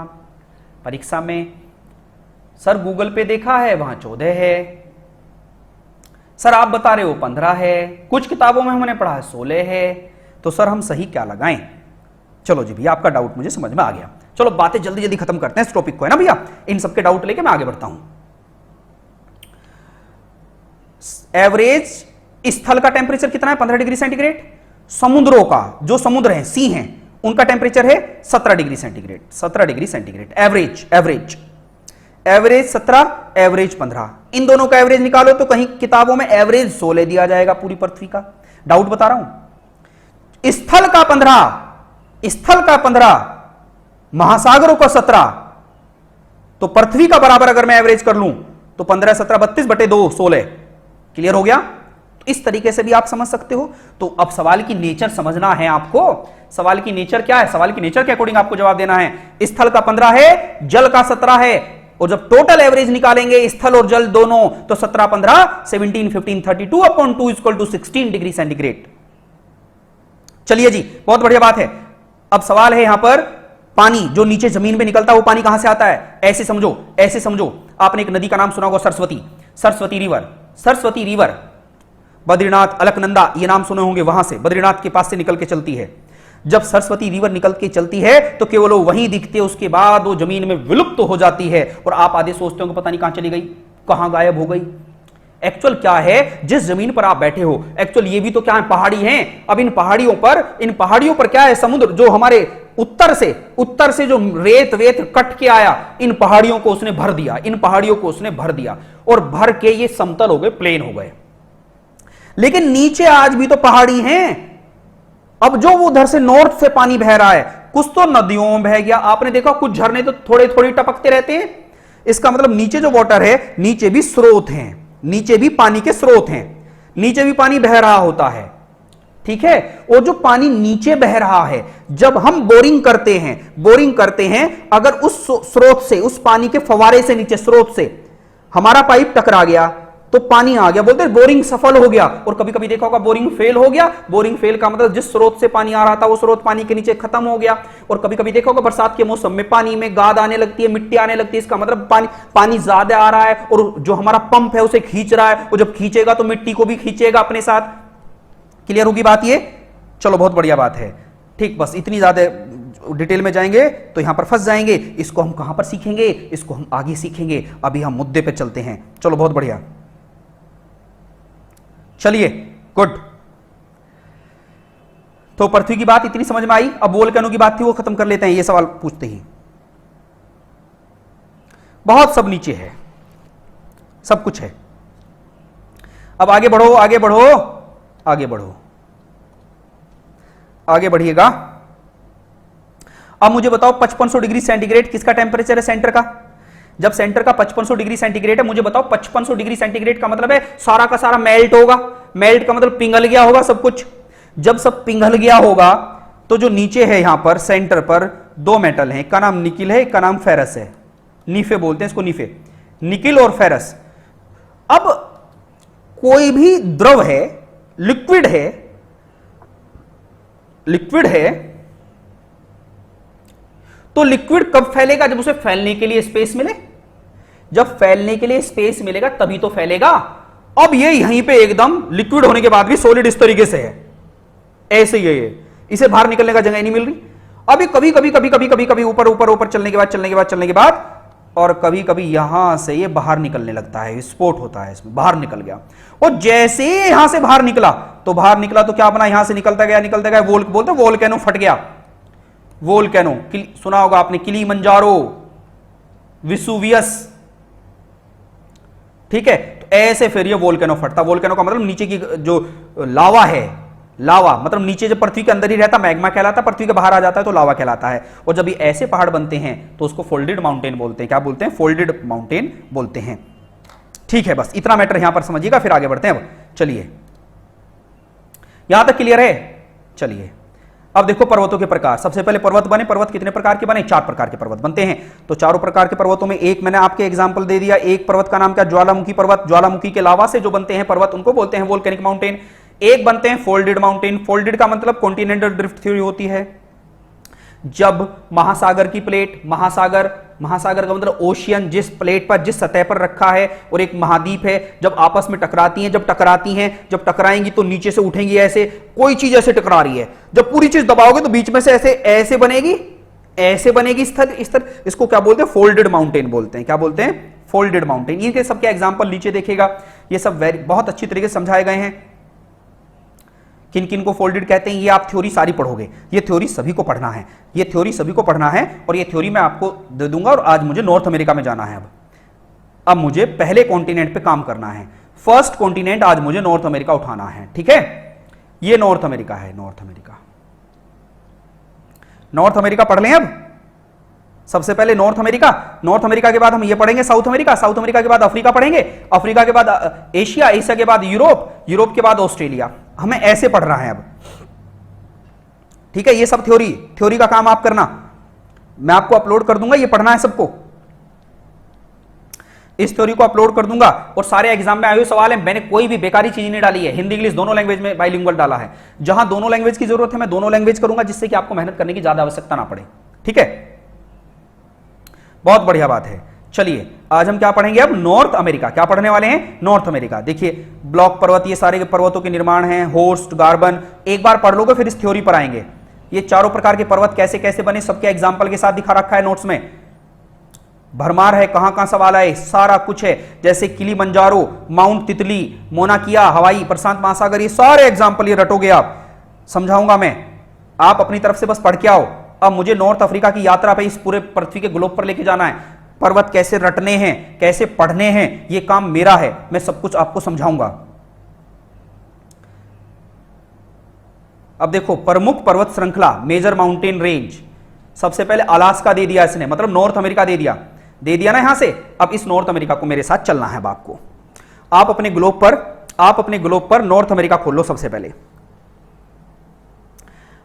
A: परीक्षा में, सर गूगल पे देखा है वहां 14 है, सर आप बता रहे हो 15 है, कुछ किताबों में हमने पढ़ा है 16 है, तो सर हम सही क्या लगाएं? चलो जी भैया, आपका डाउट मुझे समझ में आ गया। चलो बातें जल्दी जल्दी खत्म करते हैं इस टॉपिक को, है ना भैया, इन सबके डाउट लेके मैं आगे बढ़ता हूं। एवरेज स्थल का टेम्परेचर कितना है? 15 डिग्री सेंटीग्रेड। समुद्रों का, जो समुद्र है, सी हैं, उनका टेम्परेचर है 17 degree centigrade, 17 degree centigrade average, average average 17, average 15, इन दोनों का एवरेज निकालो तो कहीं किताबों में एवरेज 16 दिया जाएगा पूरी पृथ्वी का। डाउट बता रहा हूं। स्थल का 15, स्थल का 15, महासागरों का 17, तो पृथ्वी का बराबर अगर मैं एवरेज कर लूं तो 15 17 32/2 16। क्लियर हो गया? तो इस तरीके से भी आप समझ सकते हो। तो अब सवाल की नेचर समझना है आपको। सवाल की नेचर क्या है? सवाल की नेचर के अकॉर्डिंग आपको जवाब देना है। स्थल का 15 है, जल का 17 है, और जब टोटल एवरेज निकालेंगे स्थल और जल दोनों तो 17 15 17 15 32/2 = 16 डिग्री सेंटीग्रेड। चलिए जी, बहुत बढ़िया बात है। अब सवाल है यहां पर, पानी जो नीचे जमीन में निकलता है वो पानी कहां से आता है? ऐसे समझो, ऐसे समझो, आपने एक नदी का नाम सुना होगा, सरस्वती, सरस्वती रिवर, सरस्वती रिवर बद्रीनाथ, अलकनंदा, ये नाम सुने होंगे, वहां से बद्रीनाथ के पास से निकल के चलती है। जब सरस्वती रिवर निकल के चलती है तो केवल वो वहीं दिखते, उसके बाद वो जमीन में विलुप्त हो जाती है, और आप आधे सोचते हो कि पता नहीं कहां चली गई, कहां गायब हो गई। एक्चुअल क्या है, जिस जमीन पर आप बैठे हो, एक्चुअल ये भी तो क्या है, पहाड़ी हैं। अब इन पहाड़ियों पर क्या है, समुद्र जो हमारे उत्तर से जो रेत वेत कट के आया, इन पहाड़ियों को उसने भर दिया, इन पहाड़ियों को उसने भर दिया, और भर के ये समतल हो गए, प्लेन हो गए। लेकिन नीचे आज भी तो पहाड़ी हैं। अब जो वो उधर से नॉर्थ से पानी बह रहा है, कुछ तो नदियों में बह गया, आपने देखा कुछ झरने तो थोड़े थोड़ी टपकते रहते हैं। इसका मतलब नीचे जो वाटर है, नीचे भी स्रोत हैं, नीचे भी पानी के स्रोत हैं, नीचे भी पानी बह रहा होता है, ठीक है। और जो पानी नीचे बह रहा है, जब हम बोरिंग करते हैं, अगर उस स्रोत से, उस पानी के फवारे से, नीचे स्रोत से हमारा पाइप टकरा गया तो पानी आ गया, बोलते हैं बोरिंग सफल हो गया। और कभी कभी देखा होगा बोरिंग फेल हो गया। बोरिंग फेल का मतलब जिस स्रोत से पानी आ रहा था वो स्रोत पानी के नीचे खत्म हो गया। और कभी कभी देखा होगा बरसात के मौसम में पानी में गाद आने लगती है, मिट्टी आने लगती है, इसका मतलब पानी ज्यादा आ रहा है, और जो हमारा पंप है उसे खींच रहा है, और जब खींचेगा तो मिट्टी को भी खींचेगा अपने साथ। क्लियर होगी बात ये? चलो बहुत बढ़िया बात है। ठीक, बस इतनी ज्यादा डिटेल में जाएंगे तो यहां पर फंस जाएंगे। इसको हम कहां पर सीखेंगे? इसको हम आगे सीखेंगे। अभी हम मुद्दे पे चलते हैं। चलो बहुत बढ़िया, चलिए, गुड। तो पृथ्वी की बात इतनी समझ में आई। अब वोल्केनो की बात थी, वो खत्म कर लेते हैं ये सवाल पूछते ही। बहुत सब नीचे है, सब कुछ है। अब आगे बढ़ो, आगे बढ़ो, आगे बढ़ो, आगे बढ़िएगा। अब मुझे बताओ 5500 डिग्री सेंटीग्रेड किसका टेम्परेचर है? सेंटर का। जब सेंटर का 5500 डिग्री सेंटीग्रेड है, मुझे बताओ 5500 डिग्री सेंटीग्रेड का मतलब है सारा का सारा मेल्ट होगा। मेल्ट का मतलब पिघल गया होगा सब कुछ। जब सब पिघल गया होगा तो जो नीचे है यहां पर सेंटर पर दो मेटल हैं, एक का नाम निकिल है, एक का नाम फेरस है। नीफे बोलते हैं इसको, नीफे, निकिल और फेरस। अब कोई भी द्रव है, लिक्विड है, लिक्विड है, तो लिक्विड कब फैलेगा? जब उसे फैलने के लिए स्पेस मिले। जब फैलने के लिए स्पेस मिलेगा तभी तो फैलेगा। अब ये यहीं पे एकदम लिक्विड होने के बाद भी सॉलिड इस तरीके से है, ऐसे ही है ये, इसे बाहर निकलने का जगह नहीं मिल रही। अभी कभी कभी कभी कभी कभी कभी ऊपर ऊपर ऊपर चलने के बाद और कभी कभी यहां से ये बाहर निकलने लगता है, विस्फोट होता है इसमें, बाहर निकल गया। और जैसे ही यहां से बाहर निकला तो क्या बना? यहां से निकलता गया, बोलते वोल्केनो फट गया। वोल्केनो सुना होगा आपने, किलीमंजारो, विसुवियस, ठीक है। तो ऐसे फिर ये वोल्केनो फटता। वोल्केनो का मतलब नीचे की जो लावा है, लावा मतलब नीचे जब पृथ्वी के अंदर ही रहता मैग्मा कहलाता, पृथ्वी के बाहर आ जाता है तो लावा कहलाता है। और जब ये ऐसे पहाड़ बनते हैं तो उसको फोल्डेड माउंटेन बोलते हैं। क्या बोलते हैं? फोल्डेड माउंटेन बोलते हैं। ठीक है, बस इतना मैटर यहां पर समझिएगा, फिर आगे बढ़ते हैं। अब चलिए, यहां तक क्लियर है? चलिए अब देखो पर्वतों के प्रकार। सबसे पहले पर्वत बने। पर्वत कितने प्रकार के बने? 4 प्रकार के पर्वत बनते हैं। तो चारों प्रकार के पर्वतों में एक मैंने आपके एग्जांपल दे दिया। एक पर्वत का नाम क्या? ज्वालामुखी पर्वत। ज्वालामुखी के लावा से जो बनते हैं पर्वत उनको बोलते हैं वोल्केनिक माउंटेन। एक बनते हैं फोल्डेड माउंटेन। फोल्डेड का मतलब कॉन्टिनेंटल ड्रिफ्ट थ्योरी होती है, जब महासागर की प्लेट, महासागर का मतलब ओशियन, जिस प्लेट पर, जिस सतह पर रखा है और एक महाद्वीप है, जब आपस में टकराती हैं, जब टकराएंगी तो नीचे से उठेंगी। ऐसे कोई चीज ऐसे टकरा रही है, जब पूरी चीज दबाओगे तो बीच में से ऐसे बनेगी, स्तर। इसको क्या बोलते हैं? फोल्डेड माउंटेन बोलते हैं। क्या बोलते हैं? Folded mountain. ये सबके एग्जाम्पल नीचे देखिएगा, ये सब बहुत अच्छी तरीके से समझाए गए हैं। किन किन को फोल्डेड कहते हैं ये आप थ्योरी सारी पढ़ोगे। ये थ्योरी सभी को पढ़ना है, और ये थ्योरी मैं आपको दे दूंगा। और आज मुझे नॉर्थ अमेरिका में जाना है। अब मुझे पहले कॉन्टिनेंट पे काम करना है। फर्स्ट कॉन्टिनेंट आज मुझे नॉर्थ अमेरिका उठाना है। ठीक है, ये नॉर्थ अमेरिका है। नॉर्थ अमेरिका पढ़ लें। अब सबसे पहले नॉर्थ अमेरिका के बाद हम ये पढ़ेंगे साउथ अमेरिका के बाद अफ्रीका पढ़ेंगे, अफ्रीका के बाद एशिया के बाद यूरोप के बाद ऑस्ट्रेलिया। हमें ऐसे पढ़ रहा है अब। ठीक है, ये सब थ्योरी का काम आप करना, मैं आपको अपलोड कर दूंगा। ये पढ़ना है सबको, इस थ्योरी को अपलोड कर दूंगा। और सारे एग्जाम में आए हुए सवाल है, मैंने कोई भी बेकारी चीज नहीं डाली है। हिंदी इंग्लिश दोनों लैंग्वेज में बाइलिंगुअल डाला है। जहां दोनों लैंग्वेज की जरूरत है मैं दोनों लैंग्वेज करूंगा, जिससे कि आपको मेहनत करने की ज्यादा आवश्यकता ना पड़े। ठीक है, बहुत बढ़िया बात है। चलिए आज हम क्या पढ़ेंगे? अब नॉर्थ अमेरिका। क्या पढ़ने वाले हैं? North America. देखिए ब्लॉक पर्वत, ये सारे पर्वतों के निर्माण हैं, होस्ट, गार्बन, एक बार पढ़ लोगे फिर इस थ्योरी पर आएंगे। ये चारों प्रकार के पर्वत कैसे कैसे बने सबके एग्जाम्पल के साथ दिखा रखा है नोट्स में। भरमार है, कहां कहां सवाल आए, सारा कुछ है। जैसे किलीमंजारो, माउंट तितली, मोना किया, हवाई, प्रशांत महासागर, ये सारे एग्जाम्पल ये रटोगे आप, समझाऊंगा मैं। आप अपनी तरफ से बस पढ़ के आओ। अब मुझे नॉर्थ अफ्रीका की यात्रा पे इस पूरे पृथ्वी के ग्लोब पर लेके जाना है। पर्वत कैसे रटने हैं, कैसे पढ़ने हैं, ये काम मेरा है। मैं सब कुछ आपको समझाऊंगा। अब देखो प्रमुख पर्वत श्रृंखला, मेजर माउंटेन रेंज। सबसे पहले अलास्का दे दिया इसने, मतलब नॉर्थ अमेरिका दे दिया ना यहां से। अब इस नॉर्थ अमेरिका को मेरे साथ चलना है आपको। आप अपने ग्लोब पर नॉर्थ अमेरिका खोल लो सबसे पहले।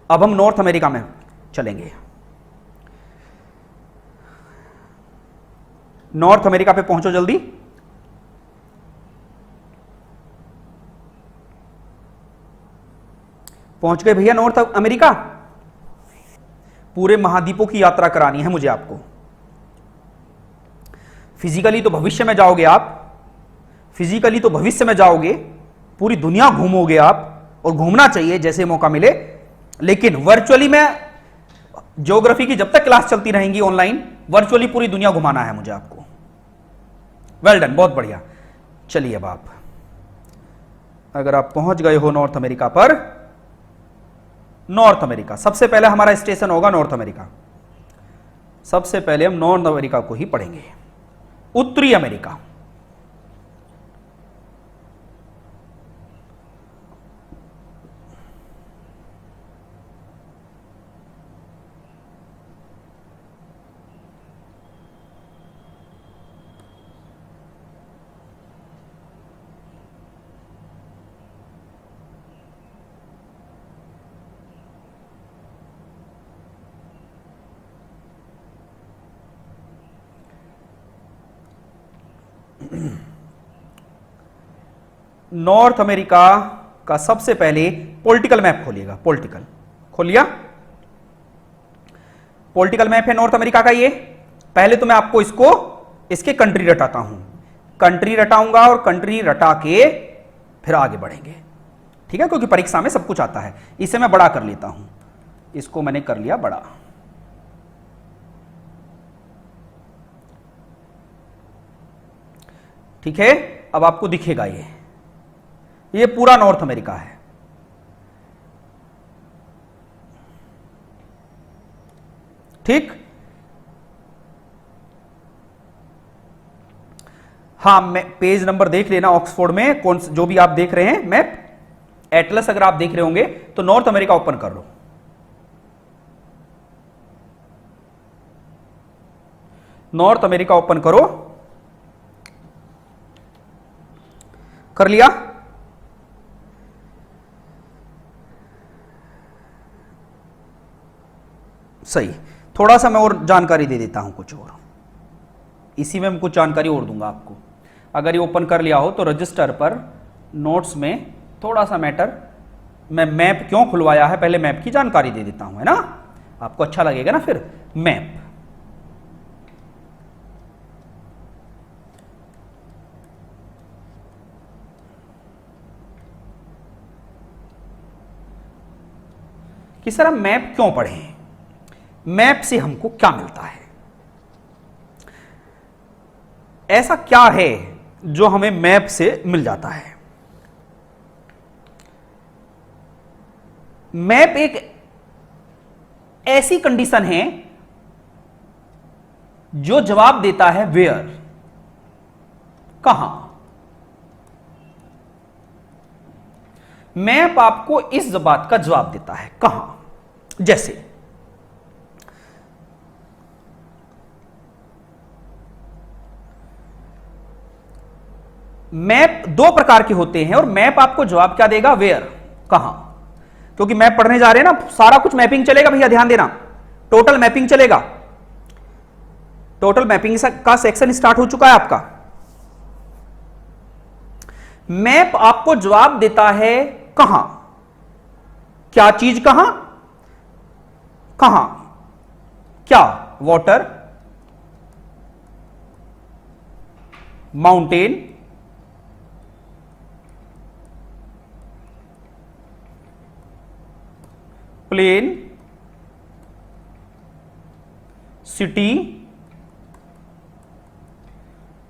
A: अब हम नॉर्थ अमेरिका में चलेंगे। नॉर्थ अमेरिका पे पहुंचो जल्दी। पहुंच गए भैया नॉर्थ अमेरिका। पूरे महाद्वीपों की यात्रा करानी है मुझे आपको। फिजिकली तो भविष्य में जाओगे आप, पूरी दुनिया घूमोगे आप, और घूमना चाहिए जैसे मौका मिले। लेकिन वर्चुअली में, ज्योग्राफी की जब तक क्लास चलती रहेंगी ऑनलाइन, वर्चुअली पूरी दुनिया घुमाना है मुझे आपको। वेल डन, बहुत बढ़िया। चलिए अब आप, अगर आप पहुंच गए हो नॉर्थ अमेरिका पर, नॉर्थ अमेरिका सबसे पहले हमारा स्टेशन होगा नॉर्थ अमेरिका। सबसे पहले हम नॉर्थ अमेरिका को ही पढ़ेंगे। उत्तरी अमेरिका, नॉर्थ अमेरिका का सबसे पहले पॉलिटिकल मैप खोलिएगा। पॉलिटिकल खोल लिया? पॉलिटिकल मैप है नॉर्थ अमेरिका का ये। पहले तो मैं आपको इसके कंट्री रटाता हूं। कंट्री रटाऊंगा और कंट्री रटा के फिर आगे बढ़ेंगे। ठीक है, क्योंकि परीक्षा में सब कुछ आता है। इसे मैं बड़ा कर लेता हूं। इसको मैंने कर लिया बड़ा। ठीक है, अब आपको दिखेगा ये पूरा नॉर्थ अमेरिका है। ठीक, हाँ, मैं पेज नंबर देख लेना ऑक्सफोर्ड में कौन जो भी आप देख रहे हैं मैप, एटलस अगर आप देख रहे होंगे तो नॉर्थ अमेरिका ओपन कर लो। नॉर्थ अमेरिका ओपन करो, कर लिया? सही। थोड़ा सा मैं और जानकारी दे देता हूं, कुछ और इसी में मैं कुछ जानकारी और दूंगा आपको। अगर ये ओपन कर लिया हो तो रजिस्टर पर नोट्स में थोड़ा सा मैटर, मैं मैप क्यों खुलवाया है पहले मैप की जानकारी दे देता हूं, है ना, आपको अच्छा लगेगा ना फिर। मैप कि सर हम मैप क्यों पढ़ें, मैप से हमको क्या मिलता है, ऐसा क्या है जो हमें मैप से मिल जाता है। मैप एक ऐसी कंडीशन है जो जवाब देता है वेयर, कहां। मैप आपको इस बात का जवाब देता है कहां। जैसे मैप दो प्रकार के होते हैं और मैप आपको जवाब क्या देगा, वेयर, कहां। क्योंकि मैप पढ़ने जा रहे हैं ना, सारा कुछ मैपिंग चलेगा भैया, ध्यान देना, टोटल मैपिंग चलेगा। टोटल मैपिंग का सेक्शन स्टार्ट हो चुका है आपका। मैप आपको जवाब देता है कहां, क्या चीज कहां, कहां क्या, water, mountain, plain, city,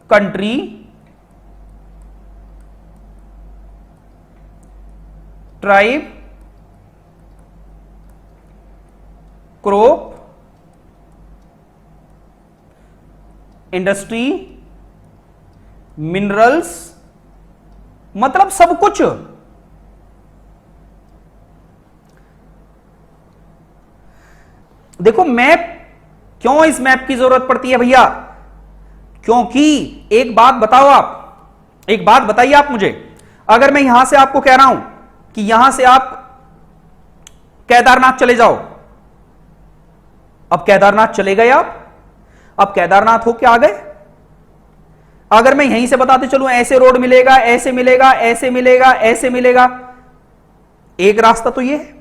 A: country, tribe, crop, industry, minerals, मतलब सब कुछ। देखो मैप, क्यों इस मैप की जरूरत पड़ती है भैया, क्योंकि एक बात बताओ आप, एक बात बताइए आप मुझे, अगर मैं यहां से आपको कह रहा हूं कि यहां से आप केदारनाथ चले जाओ, अब केदारनाथ चले गए आप, अब केदारनाथ होके आ गए। अगर मैं यहीं से बताते चलूं ऐसे रोड मिलेगा, ऐसे मिलेगा, ऐसे मिलेगा, ऐसे मिलेगा, एक रास्ता तो ये है।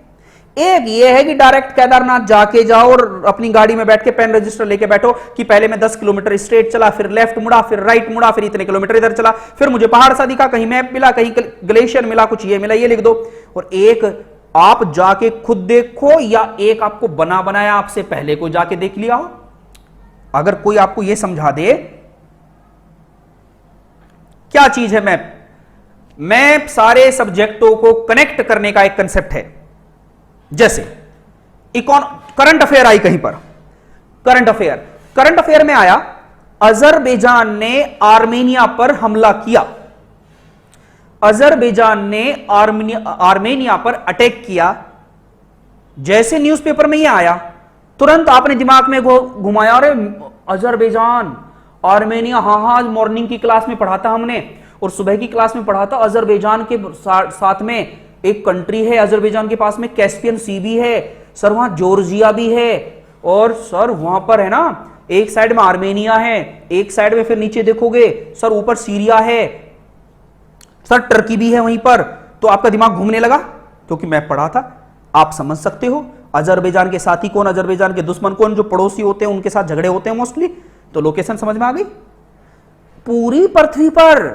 A: एक ये है कि डायरेक्ट केदारनाथ जाके जाओ और अपनी गाड़ी में बैठ के पेन रजिस्टर लेके बैठो कि पहले मैं 10 किलोमीटर स्ट्रेट चला, फिर लेफ्ट मुड़ा, फिर राइट मुड़ा, फिर इतने किलोमीटर इधर चला, फिर मुझे पहाड़ सा दिखा, कहीं मैप मिला, कहीं ग्लेशियर मिला, कुछ ये मिला, ये लिख दो। और एक आप जाके खुद देखो या एक आपको बना बनाया आपसे पहले को जाके देख लिया हो। अगर कोई आपको यह समझा दे क्या चीज है मैप, मैप सारे सब्जेक्टों को कनेक्ट करने का एक कंसेप्ट है। जैसे करंट अफेयर आई कहीं पर, करंट अफेयर में आया अजरबैजान ने आर्मेनिया पर हमला किया, अजरबैजान ने आर्मेनिया पर अटैक किया। जैसे न्यूज़पेपर में ये आया तुरंत आपने दिमाग में घुमाया, अरे अजरबैजान आर्मेनिया, हाँ मॉर्निंग की क्लास में पढ़ा था हमने और सुबह की क्लास में पढ़ा था। अजरबैजान के साथ में एक कंट्री है, अजरबैजान के पास में कैस्पियन सी भी है सर, वहां जॉर्जिया भी है, और सर वहां पर है ना एक साइड में आर्मेनिया है, एक साइड में फिर नीचे देखोगे सर ऊपर सीरिया है, सर टर्की भी है वहीं पर। तो आपका दिमाग घूमने लगा क्योंकि मैं पढ़ा था। आप समझ सकते हो अजरबैजान के साथी कौन, अजरबैजान के दुश्मन कौन, जो पड़ोसी होते हैं उनके साथ झगड़े होते हैं मोस्टली। तो लोकेशन समझ में आ गई। पूरी पृथ्वी पर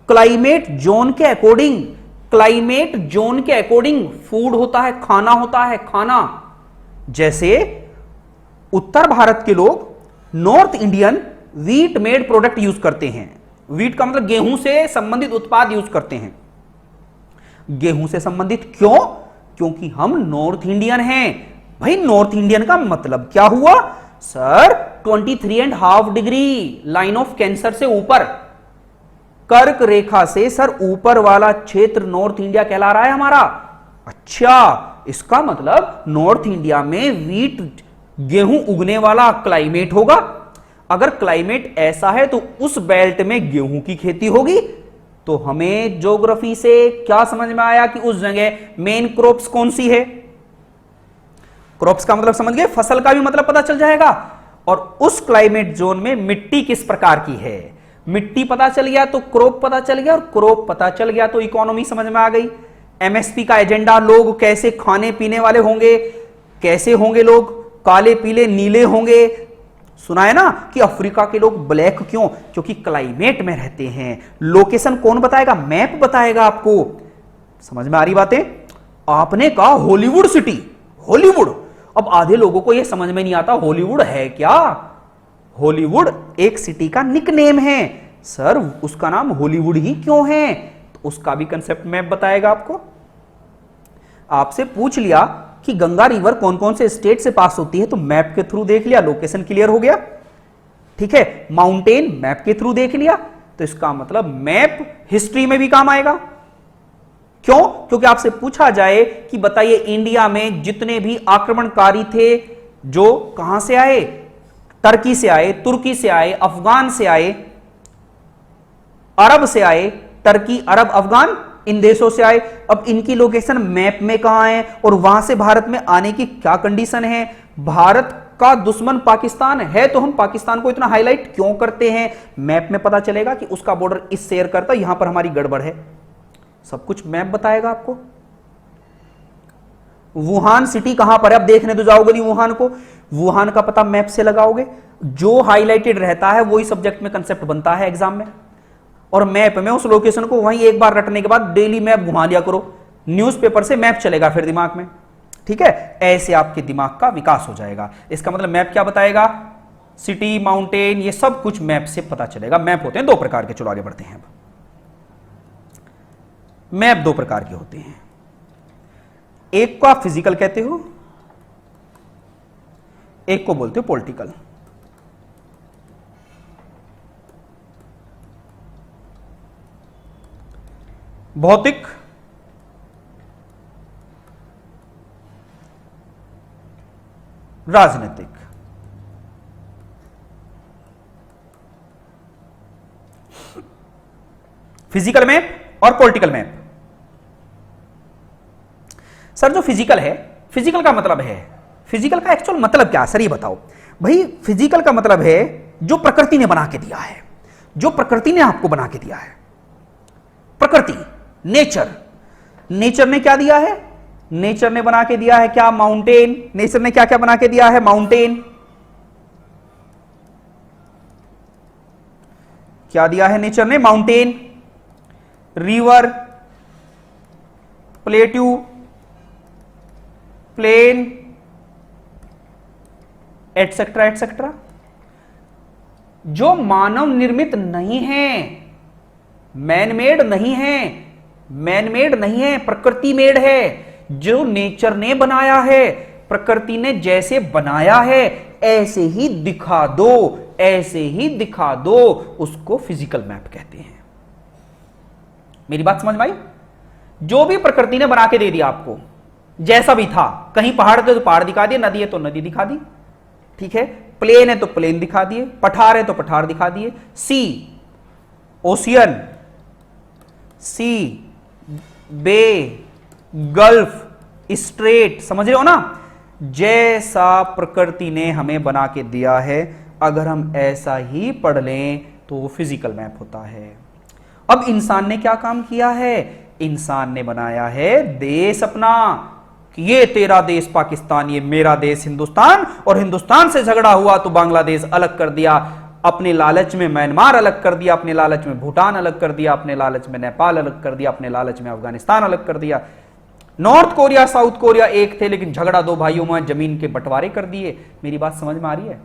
A: क्लाइमेट जोन के अकॉर्डिंग, क्लाइमेट जोन के अकॉर्डिंग फूड होता है, खाना होता है, खाना। जैसे उत्तर भारत के लोग north Indian wheat made product use करते हैं। व्हीट का मतलब गेहूं से संबंधित उत्पाद यूज करते हैं। गेहूं से संबंधित क्यों? क्योंकि हम नॉर्थ इंडियन हैं। भाई नॉर्थ इंडियन का मतलब क्या हुआ sir? 23.5 degree line of cancer से ऊपर, कर्क रेखा से सर ऊपर वाला क्षेत्र नॉर्थ इंडिया कहला रहा है हमारा। अच्छा, इसका मतलब नॉर्थ इंडिया में वीट गेहूं उगने वाला क्लाइमेट होगा। अगर क्लाइमेट ऐसा है तो उस बेल्ट में गेहूं की खेती होगी। तो हमें ज्योग्राफी से क्या समझ में आया कि उस जगह मेन क्रॉप्स कौन सी है। क्रॉप्स का मतलब समझ गए, फसल का भी मतलब पता चल जाएगा। और उस क्लाइमेट जोन में मिट्टी किस प्रकार की है, मिट्टी पता चल गया तो क्रॉप पता चल गया, और क्रॉप पता चल गया तो इकोनॉमी समझ में आ गई। एमएसपी का एजेंडा, लोग कैसे खाने पीने वाले होंगे, कैसे होंगे लोग, काले पीले नीले होंगे। सुना है ना कि अफ्रीका के लोग ब्लैक क्यों, क्योंकि क्लाइमेट में रहते हैं। लोकेशन कौन बताएगा, मैप बताएगा आपको। समझ में आ रही बातें। आपने कहा हॉलीवुड सिटी, हॉलीवुड, अब आधे लोगों को यह समझ में नहीं आता हॉलीवुड है क्या। हॉलीवुड एक सिटी का निकनेम है सर, उसका नाम हॉलीवुड ही क्यों है, तो उसका भी कंसेप्ट मैप बताएगा आपको। आपसे पूछ लिया कि गंगा रिवर कौन कौन से स्टेट से पास होती है, तो मैप के थ्रू देख लिया, लोकेशन क्लियर हो गया। ठीक है, माउंटेन मैप के थ्रू देख लिया, तो इसका मतलब मैप हिस्ट्री में भी काम आएगा। क्यों, क्योंकि आपसे पूछा जाए कि बताइए इंडिया में जितने भी आक्रमणकारी थे, जो कहां से आए, टर्की से आए, तुर्की से आए, अफगान से आए, अरब से आए, टर्की अरब अफगान इन देशों से आए। अब इनकी लोकेशन मैप में कहां है और वहां से भारत में आने की क्या कंडीशन है। भारत का दुश्मन पाकिस्तान है तो हम पाकिस्तान को इतना हाईलाइट क्यों करते हैं, मैप में पता चलेगा कि उसका बॉर्डर इस शेयर करता, यहां पर हमारी गड़बड़ है। सब कुछ मैप बताएगा आपको। वुहान सिटी कहां पर है, अब देखने तो जाओगे नहीं वुहान को, वुहान का पता मैप से लगाओगे। जो हाईलाइटेड रहता है वही सब्जेक्ट में कंसेप्ट बनता है एग्जाम में। और मैप में उस लोकेशन को वहीं एक बार रटने के बाद डेली मैप घुमा लिया करो, न्यूज़पेपर से मैप चलेगा फिर दिमाग में। ठीक है, ऐसे आपके दिमाग का विकास हो जाएगा। इसका मतलब मैप क्या बताएगा, सिटी, माउंटेन, ये सब कुछ मैप से पता चलेगा। मैप होते हैं दो प्रकार के, चलो आगे बढ़ते हैं। मैप दो प्रकार के होते हैं, एक को आप फिजिकल कहते हो, एक को बोलते हो पॉलिटिकल। भौतिक, राजनीतिक। फिजिकल मैप और पॉलिटिकल मैप। सर जो फिजिकल है, फिजिकल का मतलब है, फिजिकल का एक्चुअल मतलब क्या है सर ये बताओ। भाई फिजिकल का मतलब है जो प्रकृति ने बना के दिया है, जो प्रकृति ने आपको बना के दिया है। प्रकृति, नेचर, नेचर ने क्या दिया है, नेचर ने बना के दिया है क्या, माउंटेन। नेचर ने क्या क्या बना के दिया है, माउंटेन। क्या दिया है नेचर ने, mountain, river, plateau, plain, etcetera etcetera. जो मानव निर्मित नहीं है, मैनमेड नहीं है, मैनमेड नहीं है, प्रकृति मेड है। जो नेचर ने बनाया है, प्रकृति ने जैसे बनाया है ऐसे ही दिखा दो, ऐसे ही दिखा दो, उसको फिजिकल मैप कहते हैं। मेरी बात समझ में आई। जो भी प्रकृति ने बना के दे दिया आपको, जैसा भी था, कहीं पहाड़ थे तो पहाड़ दिखा दिए, नदी है तो नदी दिखा दी। ठीक है, प्लेन है तो प्लेन दिखा दिए, पठार है तो पठार दिखा दिए, सी, ओशियन, सी, बे, गल्फ, स्ट्रेट, समझ रहे हो ना। जैसा प्रकृति ने हमें बना के दिया है, अगर हम ऐसा ही पढ़ लें तो वो फिजिकल मैप होता है। अब इंसान ने क्या काम किया है, इंसान ने बनाया है देश अपना, कि ये तेरा देश पाकिस्तान, ये मेरा देश हिंदुस्तान, और हिंदुस्तान से झगड़ा हुआ तो बांग्लादेश अलग कर दिया, अपने लालच में म्यांमार अलग कर दिया, अपने लालच में भूटान अलग कर दिया, अपने लालच में नेपाल अलग कर दिया, अपने लालच में अफगानिस्तान अलग कर दिया। नॉर्थ कोरिया साउथ कोरिया एक थे, लेकिन झगड़ा दो भाइयों में, जमीन के बंटवारे कर दिए। मेरी बात समझ में आ रही है।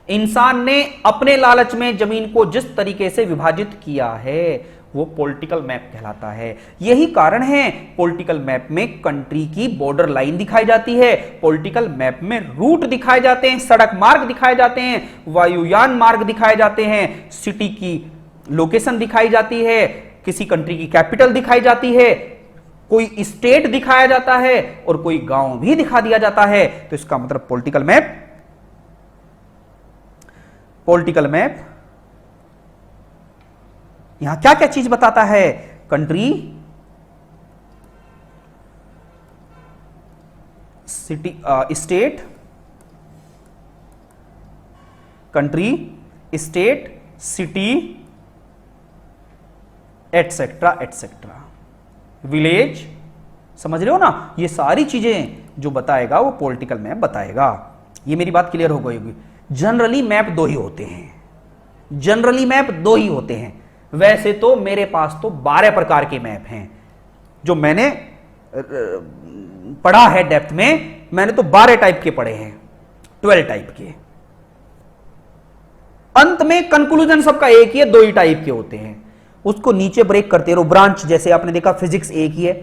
A: इंसान ने अपने लालच में जमीन को जिस तरीके से विभाजित किया है वो पॉलिटिकल मैप कहलाता है। यही कारण है पॉलिटिकल मैप में कंट्री की बॉर्डर लाइन दिखाई जाती है, पॉलिटिकल मैप में रूट दिखाए जाते हैं, सड़क मार्ग दिखाए जाते हैं, वायुयान मार्ग दिखाए जाते हैं, सिटी की लोकेशन दिखाई जाती है, किसी कंट्री की कैपिटल दिखाई जाती है, कोई स्टेट दिखाया जाता है और कोई गांव भी दिखा दिया जाता है। तो इसका मतलब पॉलिटिकल मैप यहां क्या क्या चीज बताता है? Country, city, state, country, state, city, etcetera etcetera, village, समझ रहे हो ना? ये सारी चीजें जो बताएगा वो पॉलिटिकल मैप बताएगा। ये मेरी बात क्लियर हो गई होगी। जनरली मैप दो ही होते हैं, वैसे तो मेरे पास तो 12 प्रकार के मैप हैं जो मैंने पढ़ा है डेप्थ में। मैंने तो 12 टाइप के पढ़े हैं, 12 टाइप के। अंत में कंक्लूजन सबका एक ही है, 2 ही टाइप के होते हैं। उसको नीचे ब्रेक करते रहो, ब्रांच। जैसे आपने देखा फिजिक्स एक ही है,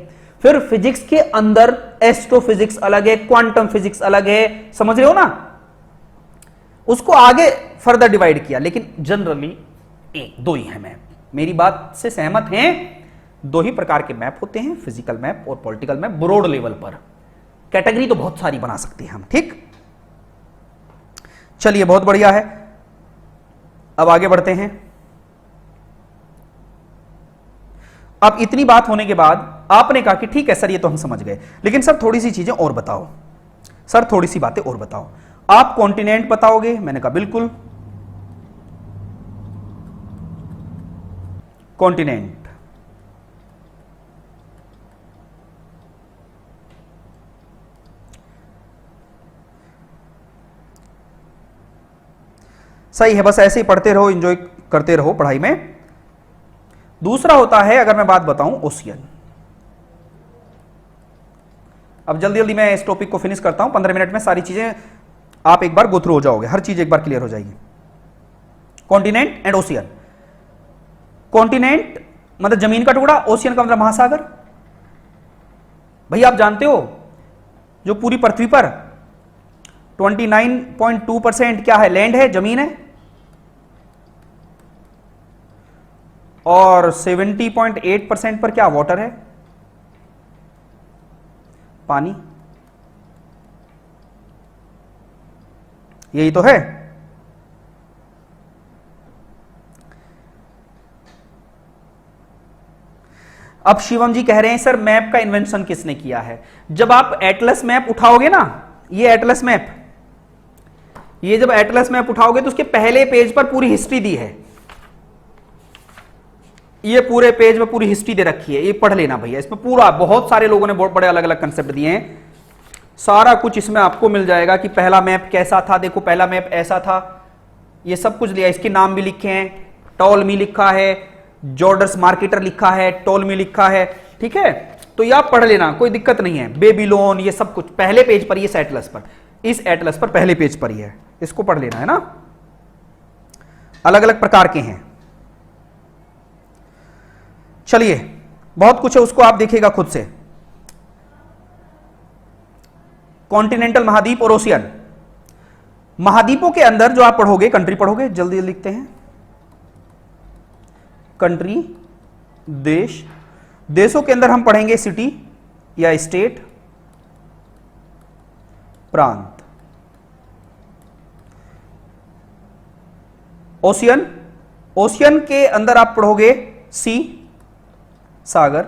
A: फिर फिजिक्स के अंदर एस्ट्रोफिजिक्स अलग है, क्वांटम फिजिक्स अलग है, समझ रहे हो ना? उसको आगे फर्दर डिवाइड किया, लेकिन जनरली 2 ही है मैप। मेरी बात से सहमत हैं? 2 ही प्रकार के मैप होते हैं, फिजिकल मैप और पॉलिटिकल मैप, ब्रॉड लेवल पर। कैटेगरी तो बहुत सारी बना सकते हैं हम, ठीक? चलिए, बहुत बढ़िया है। अब आगे बढ़ते हैं। अब इतनी बात होने के बाद आपने कहा कि ठीक है सर, ये तो हम समझ गए, लेकिन सर थोड़ी सी चीजें और बताओ, सर थोड़ी सी बातें और बताओ। आप कॉन्टिनेंट बताओगे? मैंने कहा बिल्कुल, कॉन्टिनेंट। सही है, बस ऐसे ही पढ़ते रहो, एंजॉय करते रहो पढ़ाई में। दूसरा होता है, अगर मैं बात बताऊं, ओशियन। अब जल्दी जल्दी मैं इस टॉपिक को फिनिश करता हूं, 15 मिनट में सारी चीजें आप एक बार गो थ्रू हो जाओगे, हर चीज एक बार क्लियर हो जाएगी। Continent and ocean. कॉन्टिनेंट मतलब जमीन का टुकड़ा, ओशियन का मतलब महासागर। भैया आप जानते हो जो पूरी पृथ्वी पर 29.2% क्या है? लैंड है, जमीन है, और 70.8% पर क्या? वाटर है, पानी। यही तो है। अब शिवम जी कह रहे हैं सर मैप का इन्वेंशन किसने किया है? जब आप एटलस मैप उठाओगे ना, ये एटलस मैप, ये जब एटलस मैप उठाओगे तो उसके पहले पेज पर पूरी हिस्ट्री दी है। ये पूरे पेज में पूरी हिस्ट्री दे रखी है, ये पढ़ लेना भैया। इसमें पूरा बहुत सारे लोगों ने बहुत बड़े अलग अलग कंसेप्ट दिए हैं, सारा कुछ इसमें आपको मिल जाएगा कि पहला मैप कैसा था। देखो पहला मैप ऐसा था, ये सब कुछ लिया, इसके नाम भी लिखे हैं, टॉलमी लिखा है, जॉर्डस मार्केटर लिखा है, टॉलमी लिखा है, ठीक है? तो ये आप पढ़ लेना, कोई दिक्कत नहीं है। बेबीलोन, ये सब कुछ पहले पेज पर, इस एटलस पर, इस एटलस पर पहले पेज पर ही है, इसको पढ़ लेना है ना। अलग अलग प्रकार के हैं। चलिए, बहुत कुछ है, उसको आप देखिएगा खुद से। कॉन्टिनेंटल महाद्वीप और ओशियन। महाद्वीपों के अंदर जो आप पढ़ोगे, कंट्री पढ़ोगे, जल्दी लिखते हैं। कंट्री, देश। देशों के अंदर हम पढ़ेंगे सिटी या स्टेट, प्रांत। ओशियन, ओशियन के अंदर आप पढ़ोगे सी, सागर।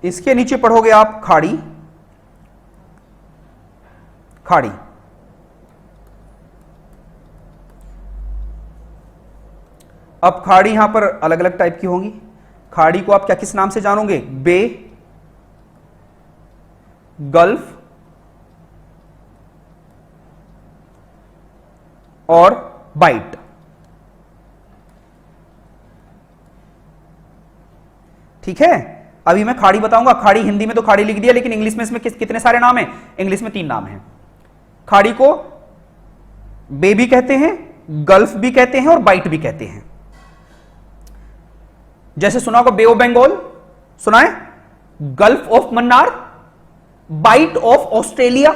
A: इसके नीचे पढ़ोगे आप खाड़ी, खाड़ी। अब खाड़ी यहां पर अलग अलग टाइप की होंगी। खाड़ी को आप क्या किस नाम से जानोगे? बे, गल्फ और बाइट। ठीक है, अभी मैं खाड़ी बताऊंगा। खाड़ी हिंदी में तो खाड़ी लिख दिया, लेकिन इंग्लिश में इसमें कितने सारे नाम हैं? इंग्लिश में 3 नाम हैं। खाड़ी को बे भी कहते हैं, गल्फ भी कहते हैं और बाइट भी कहते हैं। जैसे सुना होगा बे ऑफ बंगाल, सुना है? Gulf of Mannar, bight of Australia.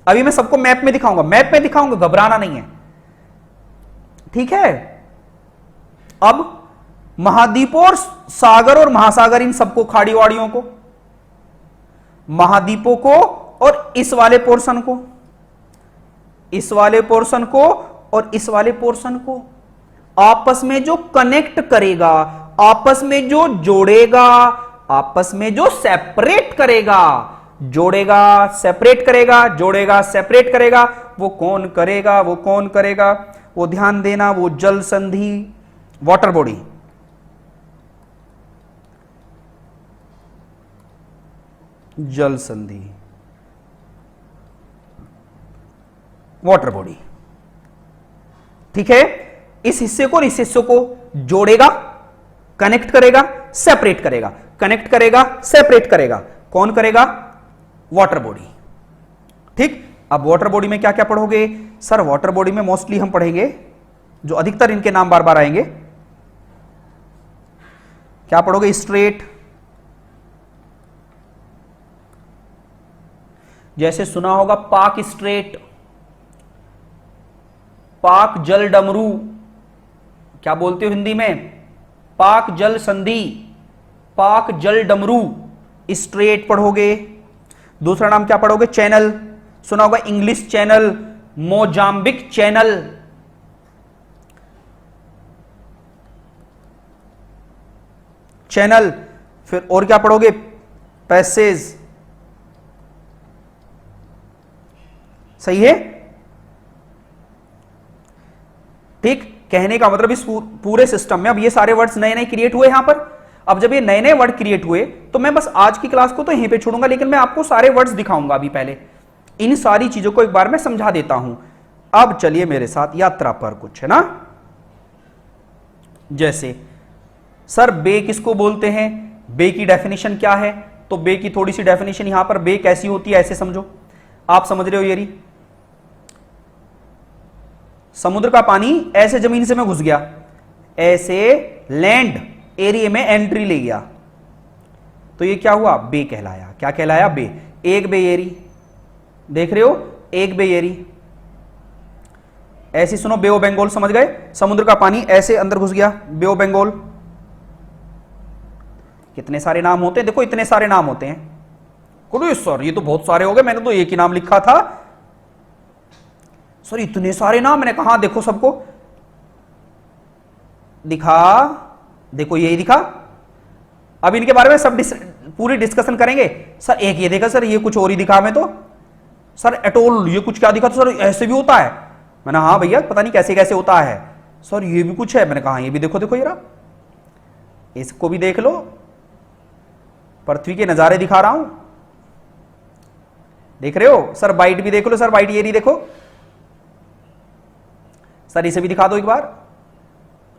A: अभी मैं सबको मैप में दिखाऊंगा, मैप में दिखाऊंगा, घबराना नहीं है। ठीक है। अब महाद्वीपों और सागर और महासागर, इन सबको, खाड़ी वाड़ियों को, महाद्वीपों को और इस वाले पोर्शन को, इस वाले पोर्शन को और इस वाले पोर्शन को आपस में जो कनेक्ट करेगा, आपस में जो जोड़ेगा, आपस में जो सेपरेट करेगा, जोड़ेगा सेपरेट करेगा, जोड़ेगा सेपरेट करेगा, वो कौन करेगा, वो कौन करेगा, वो ध्यान देना, वो जल संधि, वाटर बॉडी। जल संधि, वाटर बॉडी, ठीक है। इस हिस्से को और इस हिस्से को जोड़ेगा, कनेक्ट करेगा, सेपरेट करेगा, कनेक्ट करेगा, सेपरेट करेगा, कौन करेगा, वाटर बॉडी। ठीक। अब वाटर बॉडी में क्या क्या पढ़ोगे सर? वाटर बॉडी में मोस्टली हम पढ़ेंगे, जो अधिकतर इनके नाम बार बार आएंगे, क्या पढ़ोगे? स्ट्रेट, जैसे सुना होगा पाक स्ट्रेट, पाक जल डमरू, क्या बोलते हो हिंदी में? पाक जल संधि, पाक जल डमरू, स्ट्रेट पढ़ोगे। दूसरा नाम क्या पढ़ोगे? चैनल, सुना होगा English channel, Mozambique channel, channel. फिर और क्या पढ़ोगे? पैसेज, सही है। ठीक। कहने का मतलब इस पूरे सिस्टम में अब ये सारे वर्ड्स नए नए क्रिएट हुए यहां पर। अब जब ये नए नए वर्ड क्रिएट हुए तो मैं बस आज की क्लास को तो यहीं पे छोड़ूंगा, लेकिन मैं आपको सारे वर्ड्स दिखाऊंगा। अभी पहले इन सारी चीजों को एक बार मैं समझा देता हूं। अब चलिए मेरे साथ यात्रा पर, कुछ है ना। जैसे सर बे किसको बोलते हैं? बे की डेफिनेशन क्या है? तो बे की थोड़ी सी डेफिनेशन यहां पर, बे कैसी होती है ऐसे समझो। आप समझ रहे हो? ये समुद्र का पानी ऐसे जमीन से में घुस गया, ऐसे लैंड एरिया में एंट्री ले गया, तो ये क्या हुआ? बे कहलाया। क्या कहलाया? बे। एक बे एरी, देख रहे हो? एक बे एरी। ऐसी सुनो, बे ऑफ बंगाल, समझ गए? समुद्र का पानी ऐसे अंदर घुस गया, बे ऑफ बंगाल। कितने सारे नाम होते हैं, देखो इतने सारे नाम होते हैं। सर ये तो बहुत सारे हो गए, मैंने तो एक ही नाम लिखा था। सर इतने सारे नाम, मैंने कहा देखो सबको दिखा, देखो यही दिखा। अब इनके बारे में सब पूरी डिस्कशन करेंगे। सर एक ये देखा, सर ये कुछ और ही दिखा मैं तो। सर एटोल, ये कुछ क्या दिखा? तो सर ऐसे भी होता है। मैंने हाँ भैया पता नहीं कैसे कैसे होता है। सर ये भी कुछ है। मैंने कहा ये भी देखो, देखो जरा इसको भी देख लो, पृथ्वी के नजारे दिखा रहा हूं, देख रहे हो? सर बाइट भी देख लो, सर बाइट ये नहीं देखो। सर इसे भी दिखा दो एक बार,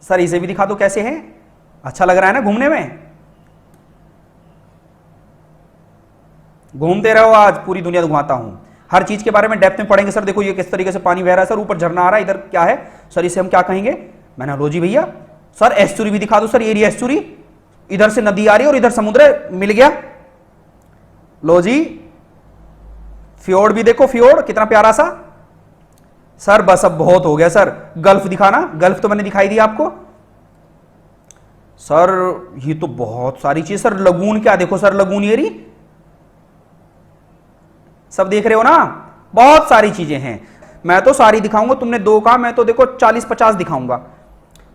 A: सर इसे भी दिखा दो, कैसे है? अच्छा लग रहा है ना घूमने में? घूमते रहो, आज पूरी दुनिया घुमाता हूं। हर चीज के बारे में डेप्थ में पढ़ेंगे। सर देखो ये किस तरीके से पानी बह रहा है, सर ऊपर झरना आ रहा है, इधर क्या है? सर इसे हम क्या कहेंगे? मैंने लो जी भैया। सर एस्चुरी भी दिखा दो, सर ये एस्चुरी, इधर से नदी आ रही है और इधर समुद्र मिल गया। लो जी फ्योर्ड भी देखो, फ्योर्ड कितना प्यारा सा। सर बस अब बहुत हो गया सर, गल्फ दिखाना। गल्फ तो मैंने दिखाई दी आपको। सर ये तो बहुत सारी चीज। सर लगून क्या देखो, सर लगून ये रही, सब देख रहे हो ना? बहुत सारी चीजें हैं, मैं तो सारी दिखाऊंगा। तुमने दो कहा, मैं तो देखो 40-50 दिखाऊंगा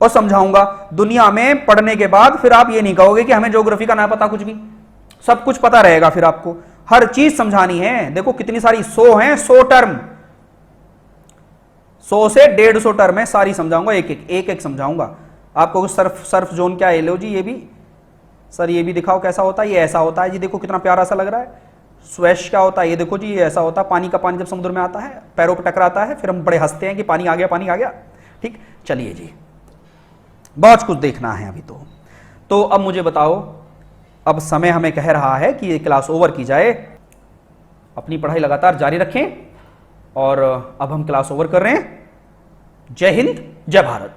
A: और समझाऊंगा। दुनिया में पढ़ने के बाद फिर आप ये नहीं कहोगे कि हमें ज्योग्राफी का ना पता, कुछ भी सब कुछ पता रहेगा। फिर आपको हर चीज समझानी है। देखो कितनी सारी 100 हैं, 100 टर्म, 100 से 150 टर्म है, सारी समझाऊंगा, एक एक समझाऊंगा आपको। सर्फ जोन क्या है, लो जी ये भी। सर ये भी दिखाओ कैसा होता है। ये ऐसा होता है जी, देखो कितना प्यारा सा लग रहा है। स्वेश क्या होता है, ये देखो जी, ये ऐसा होता है। पानी का पानी जब समुद्र में आता है, पैरों पर टकराता है, फिर हम बड़े हंसते हैं कि पानी आ गया, पानी आ गया। ठीक, चलिए जी, बहुत कुछ देखना है अभी तो अब मुझे बताओ, अब समय हमें कह रहा है कि ये क्लास ओवर की जाए। अपनी पढ़ाई लगातार जारी रखें और अब हम क्लास ओवर कर रहे हैं। जय हिंद, जय भारत।